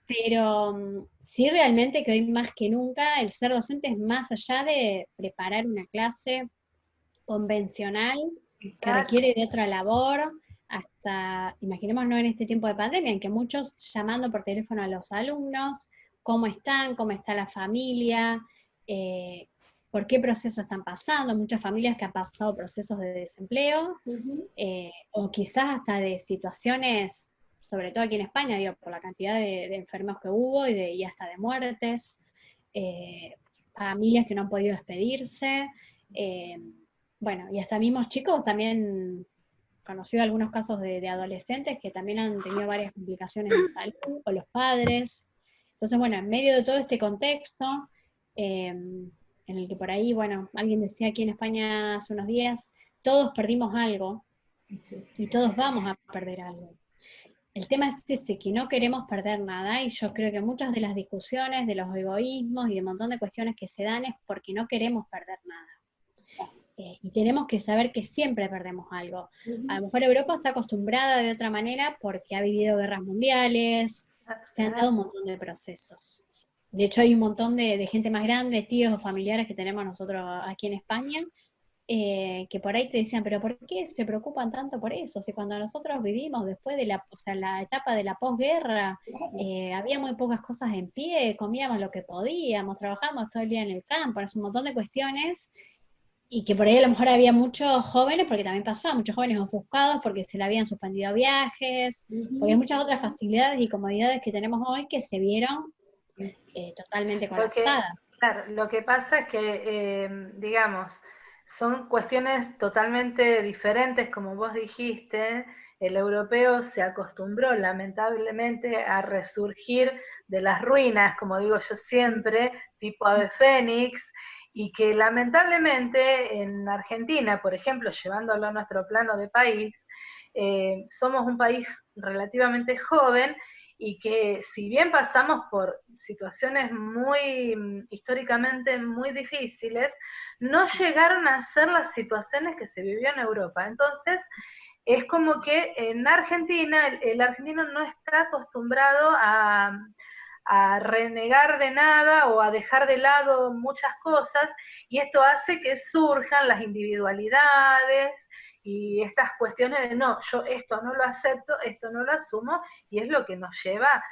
pero sí realmente que hoy más que nunca el ser docente es más allá de preparar una clase convencional que requiere de otra labor, hasta, imaginémonos en este tiempo de pandemia, en que muchos llamando por teléfono a los alumnos, cómo están, cómo está la familia, por qué proceso están pasando, muchas familias que han pasado procesos de desempleo, o quizás hasta de situaciones, sobre todo aquí en España, digo, por la cantidad de enfermos que hubo y hasta de muertes, familias que no han podido despedirse, bueno, y hasta mismos chicos también conocido algunos casos de adolescentes que también han tenido varias complicaciones de salud, o los padres. Entonces, bueno, en medio de todo este contexto, en el que por ahí, bueno, alguien decía aquí en España hace unos días, todos perdimos algo, y todos vamos a perder algo. El tema es ese, que no queremos perder nada, y yo creo que muchas de las discusiones, de los egoísmos y de un montón de cuestiones que se dan es porque no queremos perder nada. Y tenemos que saber que siempre perdemos algo. A lo mejor Europa está acostumbrada de otra manera porque ha vivido guerras mundiales, se han dado un montón de procesos. De hecho hay un montón de gente más grande, tíos o familiares que tenemos nosotros aquí en España, que por ahí te decían, pero ¿por qué se preocupan tanto por eso? Si cuando nosotros vivimos después de la etapa de la posguerra, había muy pocas cosas en pie, comíamos lo que podíamos, trabajábamos todo el día en el campo, es un montón de cuestiones. Y que por ahí a lo mejor había muchos jóvenes, porque también pasaba, muchos jóvenes ofuscados porque se le habían suspendido viajes, porque hay muchas otras facilidades y comodidades que tenemos hoy que se vieron totalmente colapsadas. Claro, lo que pasa es que, digamos, son cuestiones totalmente diferentes, como vos dijiste. El europeo se acostumbró lamentablemente a resurgir de las ruinas, como digo yo siempre, tipo ave fénix, y que lamentablemente en Argentina, por ejemplo, llevándolo a nuestro plano de país, somos un país relativamente joven y que si bien pasamos por situaciones muy históricamente muy difíciles, no llegaron a ser las situaciones que se vivió en Europa. Entonces, es como que en Argentina el argentino no está acostumbrado a renegar de nada o a dejar de lado muchas cosas, y esto hace que surjan las individualidades y estas cuestiones de no, yo esto no lo acepto, esto no lo asumo, y es lo que nos lleva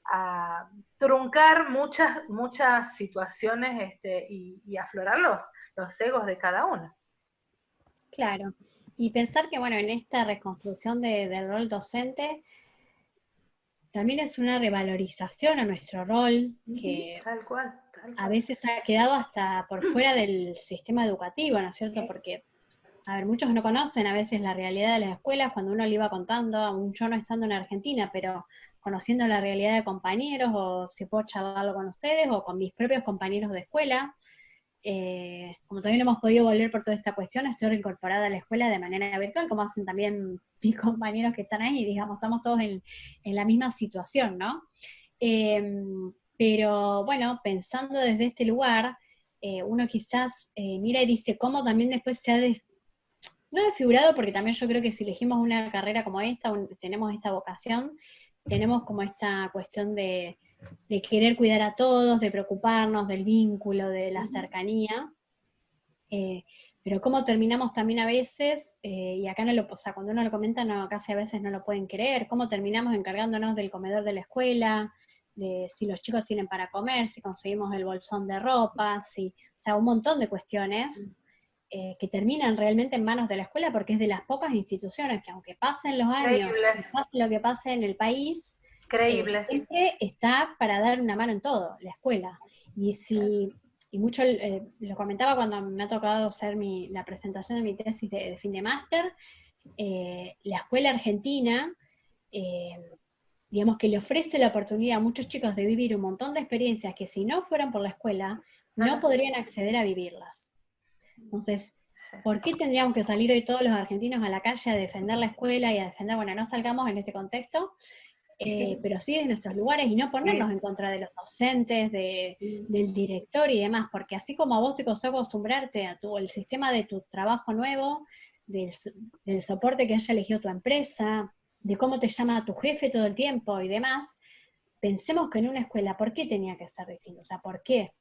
a truncar muchas situaciones y aflorar los egos de cada uno. Claro, y pensar que, bueno, en esta reconstrucción del rol docente, también es una revalorización a nuestro rol, que tal cual. A veces ha quedado hasta por fuera del sistema educativo, ¿no es cierto? Sí. Porque, a ver, muchos no conocen a veces la realidad de las escuelas cuando uno le iba contando, aún yo no estando en Argentina, pero conociendo la realidad de compañeros, o si puedo charlarlo con ustedes, o con mis propios compañeros de escuela. Como todavía no hemos podido volver por toda esta cuestión, estoy reincorporada a la escuela de manera virtual, como hacen también mis compañeros que están ahí, digamos, estamos todos en la misma situación, ¿no? Pero bueno, pensando desde este lugar, uno quizás mira y dice cómo también después se ha no desfigurado, porque también yo creo que si elegimos una carrera como esta, tenemos esta vocación, tenemos como esta cuestión de querer cuidar a todos, de preocuparnos del vínculo, de la cercanía, pero cómo terminamos también a veces, y acá no lo, o sea, cuando uno lo comenta, no, casi a veces no lo pueden creer, cómo terminamos encargándonos del comedor de la escuela, de si los chicos tienen para comer, si conseguimos el bolsón de ropa, o sea, un montón de cuestiones que terminan realmente en manos de la escuela, porque es de las pocas instituciones que, aunque pasen los años, pase lo que pase en el país, siempre está para dar una mano en todo, la escuela. Y mucho, lo comentaba cuando me ha tocado hacer la presentación de mi tesis de fin de máster, la escuela argentina, digamos que le ofrece la oportunidad a muchos chicos de vivir un montón de experiencias que si no fueran por la escuela, no podrían acceder a vivirlas. Entonces, ¿por qué tendríamos que salir hoy todos los argentinos a la calle a defender la escuela y a defender, bueno, no salgamos en este contexto, pero sí de nuestros lugares y no ponernos en contra de los docentes, del director y demás, porque así como a vos te costó acostumbrarte a el sistema de tu trabajo nuevo, del soporte que haya elegido tu empresa, de cómo te llama tu jefe todo el tiempo y demás, pensemos que en una escuela, ¿por qué tenía que ser distinto? O sea, ¿por qué?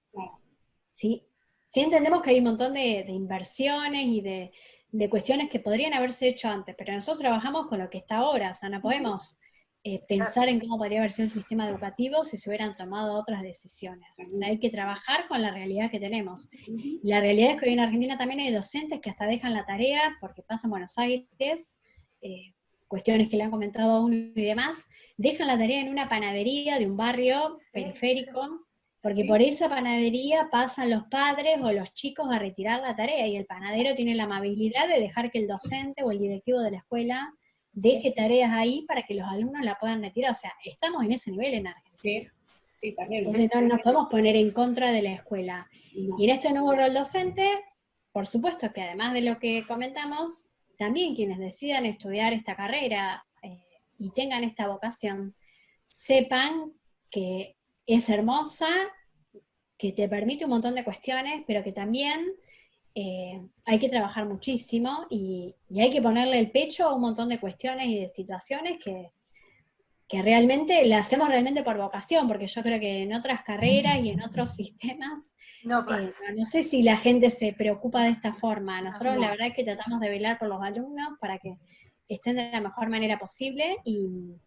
¿Sí? Sí entendemos que hay un montón de inversiones y de cuestiones que podrían haberse hecho antes, pero nosotros trabajamos con lo que está ahora, o sea, no podemos pensar en cómo podría haber sido el sistema educativo si se hubieran tomado otras decisiones. O sea, hay que trabajar con la realidad que tenemos. Y la realidad es que hoy en Argentina también hay docentes que hasta dejan la tarea porque pasan Buenos Aires, cuestiones que le han comentado a uno y demás, dejan la tarea en una panadería de un barrio periférico, porque por esa panadería pasan los padres o los chicos a retirar la tarea, y el panadero tiene la amabilidad de dejar que el docente o el directivo de la escuela deje tareas ahí para que los alumnos la puedan retirar. O sea, estamos en ese nivel en Argentina. Sí, también. Entonces no nos podemos poner en contra de la escuela. No. Y en este nuevo rol docente, por supuesto que además de lo que comentamos, también quienes decidan estudiar esta carrera y tengan esta vocación, sepan que es hermosa, que te permite un montón de cuestiones, pero que también hay que trabajar muchísimo y hay que ponerle el pecho a un montón de cuestiones y de situaciones que realmente la hacemos realmente por vocación, porque yo creo que en otras carreras y en otros sistemas, no sé si la gente se preocupa de esta forma. Nosotros la verdad es que tratamos de velar por los alumnos para que estén de la mejor manera posible y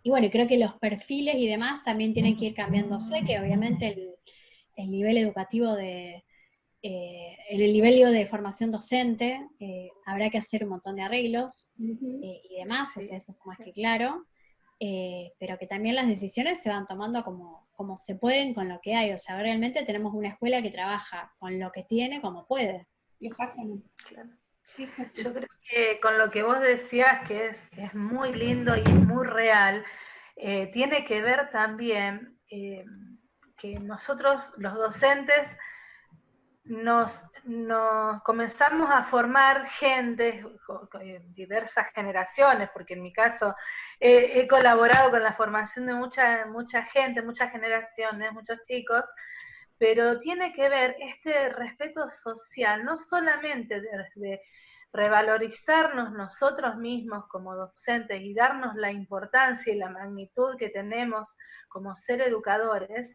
bueno, creo que los perfiles y demás también tienen que ir cambiándose, que obviamente el nivel educativo en el nivel de formación docente habrá que hacer un montón de arreglos y demás, o sea, eso es más que claro, pero que también las decisiones se van tomando como se pueden con lo que hay, o sea, realmente tenemos una escuela que trabaja con lo que tiene como puede. Exactamente, claro. Yo creo que con lo que vos decías, que es muy lindo y es muy real, tiene que ver también que nosotros, los docentes, nos comenzamos a formar gente, diversas generaciones, porque en mi caso he colaborado con la formación de mucha gente, muchas generaciones, muchos chicos, pero tiene que ver este respeto social, no solamente desde revalorizarnos nosotros mismos como docentes y darnos la importancia y la magnitud que tenemos como ser educadores,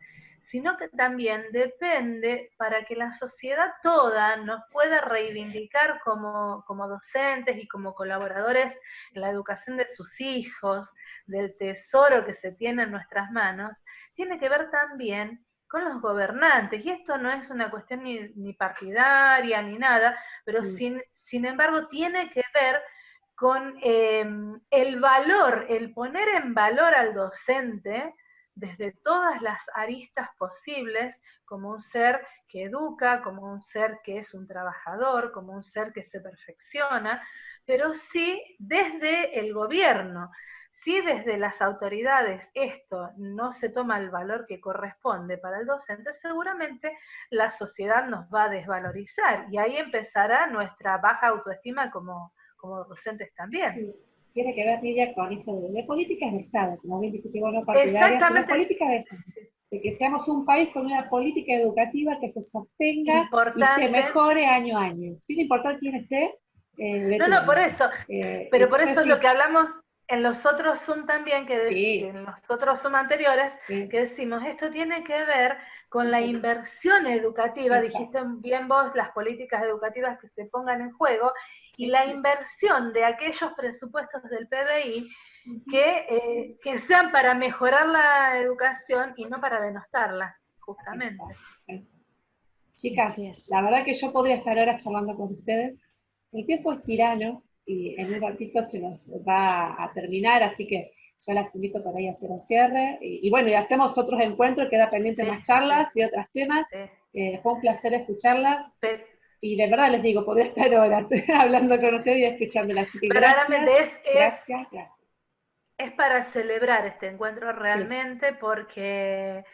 sino que también depende para que la sociedad toda nos pueda reivindicar como docentes y como colaboradores en la educación de sus hijos, del tesoro que se tiene en nuestras manos, tiene que ver también con los gobernantes, y esto no es una cuestión ni partidaria ni nada, pero sin embargo tiene que ver con el valor, el poner en valor al docente desde todas las aristas posibles, como un ser que educa, como un ser que es un trabajador, como un ser que se perfecciona, pero sí desde el gobierno. Si desde las autoridades esto no se toma el valor que corresponde para el docente, seguramente la sociedad nos va a desvalorizar y ahí empezará nuestra baja autoestima como docentes también. Sí. Tiene que ver, Lidia, con esto de políticas de Estado, como bien discutimos, no partidarias, sino políticas de Estado. De que seamos un país con una política educativa que se sostenga y se mejore año a año, sin importar quién esté. No, por eso. Pero por eso es lo que hablamos en los otros Zoom también, en los otros Zoom anteriores, que decimos, esto tiene que ver con la inversión educativa, dijiste bien vos, las políticas educativas que se pongan en juego, y la inversión de aquellos presupuestos del PBI que sean para mejorar la educación y no para denostarla, justamente. Chicas, la verdad que yo podría estar horas charlando con ustedes. El tiempo es tirano y en un ratito se nos va a terminar, así que yo las invito por ahí a hacer un cierre. Y bueno, y hacemos otros encuentros, queda pendiente más charlas y otros temas. Fue un placer escucharlas. Y de verdad les digo, podría estar horas hablando con ustedes y escuchándolas. Así que gracias. Es para celebrar este encuentro realmente, porque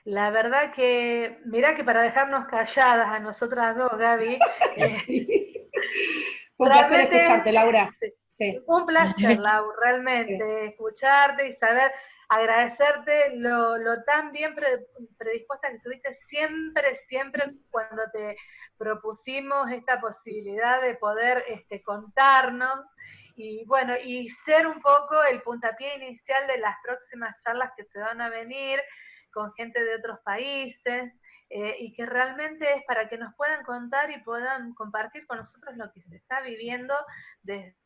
la verdad que, mirá que para dejarnos calladas a nosotras dos, Gaby, fue un placer escucharte, Laura. Sí. Un placer, Lau, realmente, escucharte y saber, agradecerte lo tan bien predispuesta que estuviste siempre cuando te propusimos esta posibilidad de poder contarnos y bueno, y ser un poco el puntapié inicial de las próximas charlas que se van a venir con gente de otros países. Y que realmente es para que nos puedan contar y puedan compartir con nosotros lo que se está viviendo desde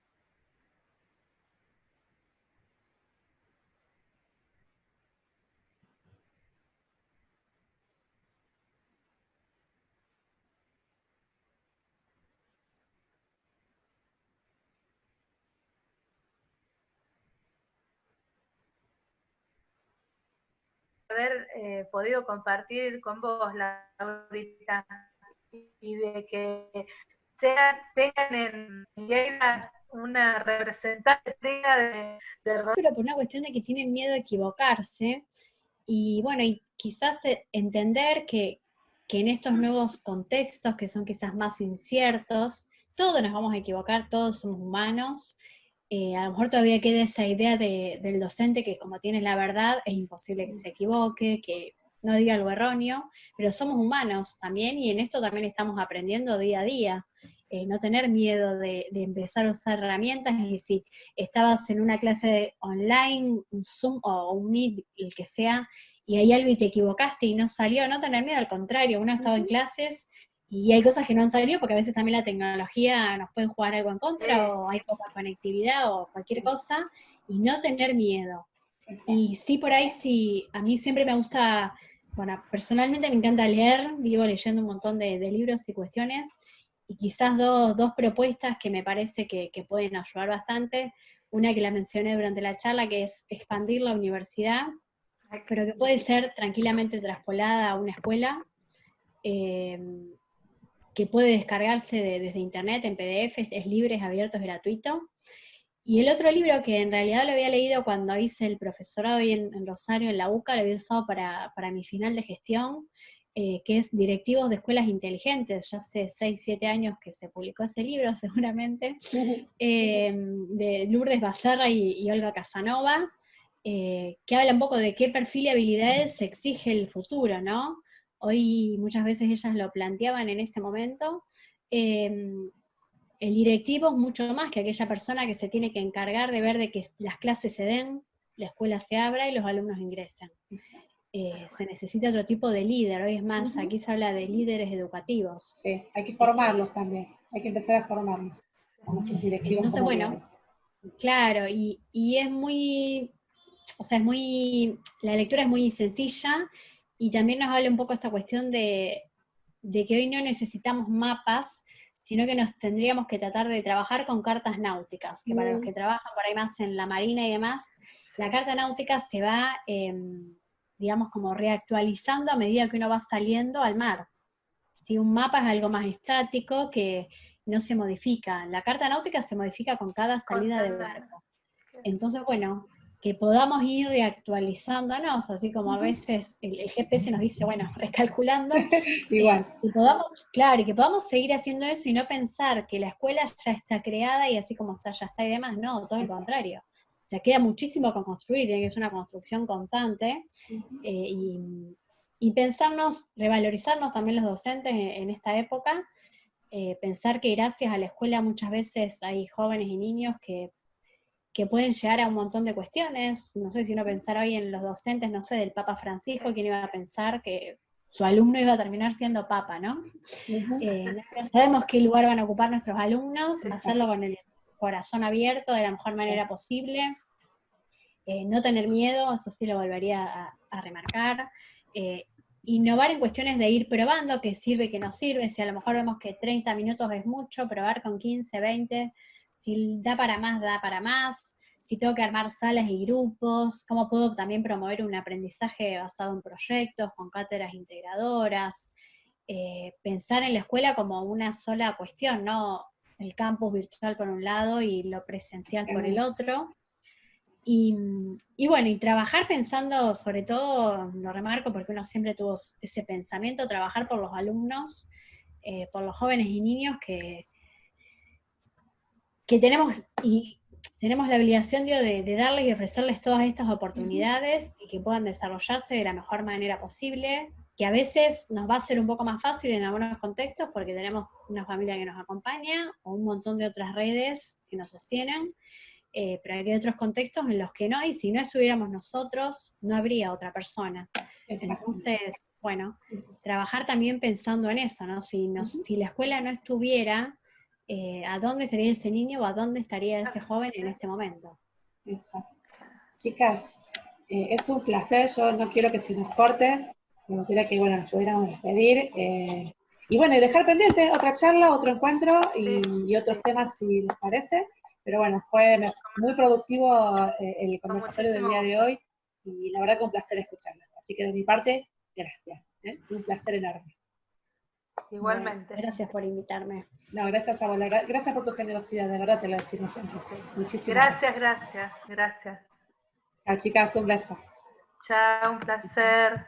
haber podido compartir con vos, Laurita, y de que tengan en Lleida una representante Pero por una cuestión de que tienen miedo a equivocarse, y bueno, y quizás entender que en estos nuevos contextos, que son quizás más inciertos, todos nos vamos a equivocar, todos somos humanos. A lo mejor todavía queda esa idea del docente que como tiene la verdad, es imposible que se equivoque, que no diga algo erróneo, pero somos humanos también y en esto también estamos aprendiendo día a día. No tener miedo de empezar a usar herramientas, y si estabas en una clase online, un Zoom o un Meet, el que sea, y hay algo y te equivocaste y no salió, no tener miedo, al contrario, uno ha estado en clases y hay cosas que no han salido porque a veces también la tecnología nos puede jugar algo en contra, o hay poca conectividad o cualquier cosa, y no tener miedo. Y sí, por ahí sí, a mí siempre me gusta, bueno, personalmente me encanta leer, vivo leyendo un montón de libros y cuestiones, y quizás dos propuestas que me parece que pueden ayudar bastante. Una que la mencioné durante la charla, que es expandir la universidad, pero que puede ser tranquilamente traspolada a una escuela, que puede descargarse desde internet en PDF, es libre, es abierto, es gratuito. Y el otro libro, que en realidad lo había leído cuando hice el profesorado ahí en Rosario, en la UCA, lo había usado para mi final de gestión, que es Directivos de Escuelas Inteligentes. Ya hace 6, 7 años que se publicó ese libro, seguramente, de Lourdes Baserra y Olga Casanova, que habla un poco de qué perfil y habilidades se exige el futuro, ¿no? Hoy muchas veces ellas lo planteaban en ese momento. El directivo es mucho más que aquella persona que se tiene que encargar de ver de que las clases se den, la escuela se abra y los alumnos ingresen. Se necesita otro tipo de líder. Hoy es más, aquí se habla de líderes educativos. Sí, hay que formarlos también, hay que empezar a formarlos a nuestros directivos. Entonces, bueno, claro, y es muy, o sea, la lectura es muy sencilla, y también nos habla un poco esta cuestión de que hoy no necesitamos mapas, sino que nos tendríamos que tratar de trabajar con cartas náuticas, que para los que trabajan por ahí más en la marina y demás, la carta náutica se va, digamos, como reactualizando a medida que uno va saliendo al mar. Si un mapa es algo más estático, que no se modifica. La carta náutica se modifica con cada salida de barco. Entonces, bueno, que podamos ir reactualizándonos, así como a veces el GPS nos dice, bueno, recalculando, igual. Y podamos, claro, y que podamos seguir haciendo eso y no pensar que la escuela ya está creada y así como está, ya está y demás. No, todo el contrario. O sea, queda muchísimo por construir, tiene que ser una construcción constante, y pensarnos, revalorizarnos también los docentes en esta época, pensar que gracias a la escuela muchas veces hay jóvenes y niños que pueden llegar a un montón de cuestiones. No sé si uno pensar hoy en los docentes, no sé, del Papa Francisco, ¿quién iba a pensar que su alumno iba a terminar siendo papa, ¿no? No sabemos qué lugar van a ocupar nuestros alumnos, hacerlo con el corazón abierto de la mejor manera posible, no tener miedo, eso sí lo volvería a remarcar, innovar en cuestiones de ir probando qué sirve, qué no sirve, si a lo mejor vemos que 30 minutos es mucho, probar con 15, 20, si da para más, si tengo que armar salas y grupos, cómo puedo también promover un aprendizaje basado en proyectos, con cátedras integradoras, pensar en la escuela como una sola cuestión, no el campus virtual por un lado y lo presencial por el otro. Y bueno, y trabajar pensando, sobre todo, lo remarco porque uno siempre tuvo ese pensamiento, trabajar por los alumnos, por los jóvenes y niños que que tenemos la obligación, digo, de darles y ofrecerles todas estas oportunidades y que puedan desarrollarse de la mejor manera posible, que a veces nos va a ser un poco más fácil en algunos contextos porque tenemos una familia que nos acompaña o un montón de otras redes que nos sostienen, pero hay otros contextos en los que no, y si no estuviéramos nosotros, no habría otra persona. Entonces, bueno, trabajar también pensando en eso, ¿no? Si la escuela no estuviera, ¿a dónde estaría ese niño o a dónde estaría ese joven en este momento? Exacto. Chicas, es un placer, yo no quiero que se nos corte, me gustaría que, bueno, nos pudiéramos despedir, y bueno, y dejar pendiente otra charla, otro encuentro, y otros temas si les parece, pero bueno, fue muy productivo el conversatorio del día de hoy, y la verdad que un placer escucharlas, así que de mi parte, gracias, un placer enorme. Igualmente. Bueno, gracias por invitarme. No, gracias a vos, gracias por tu generosidad, de verdad te lo decimos siempre. Muchísimas gracias. Gracias. Chao, chicas, un beso. Chao, un placer.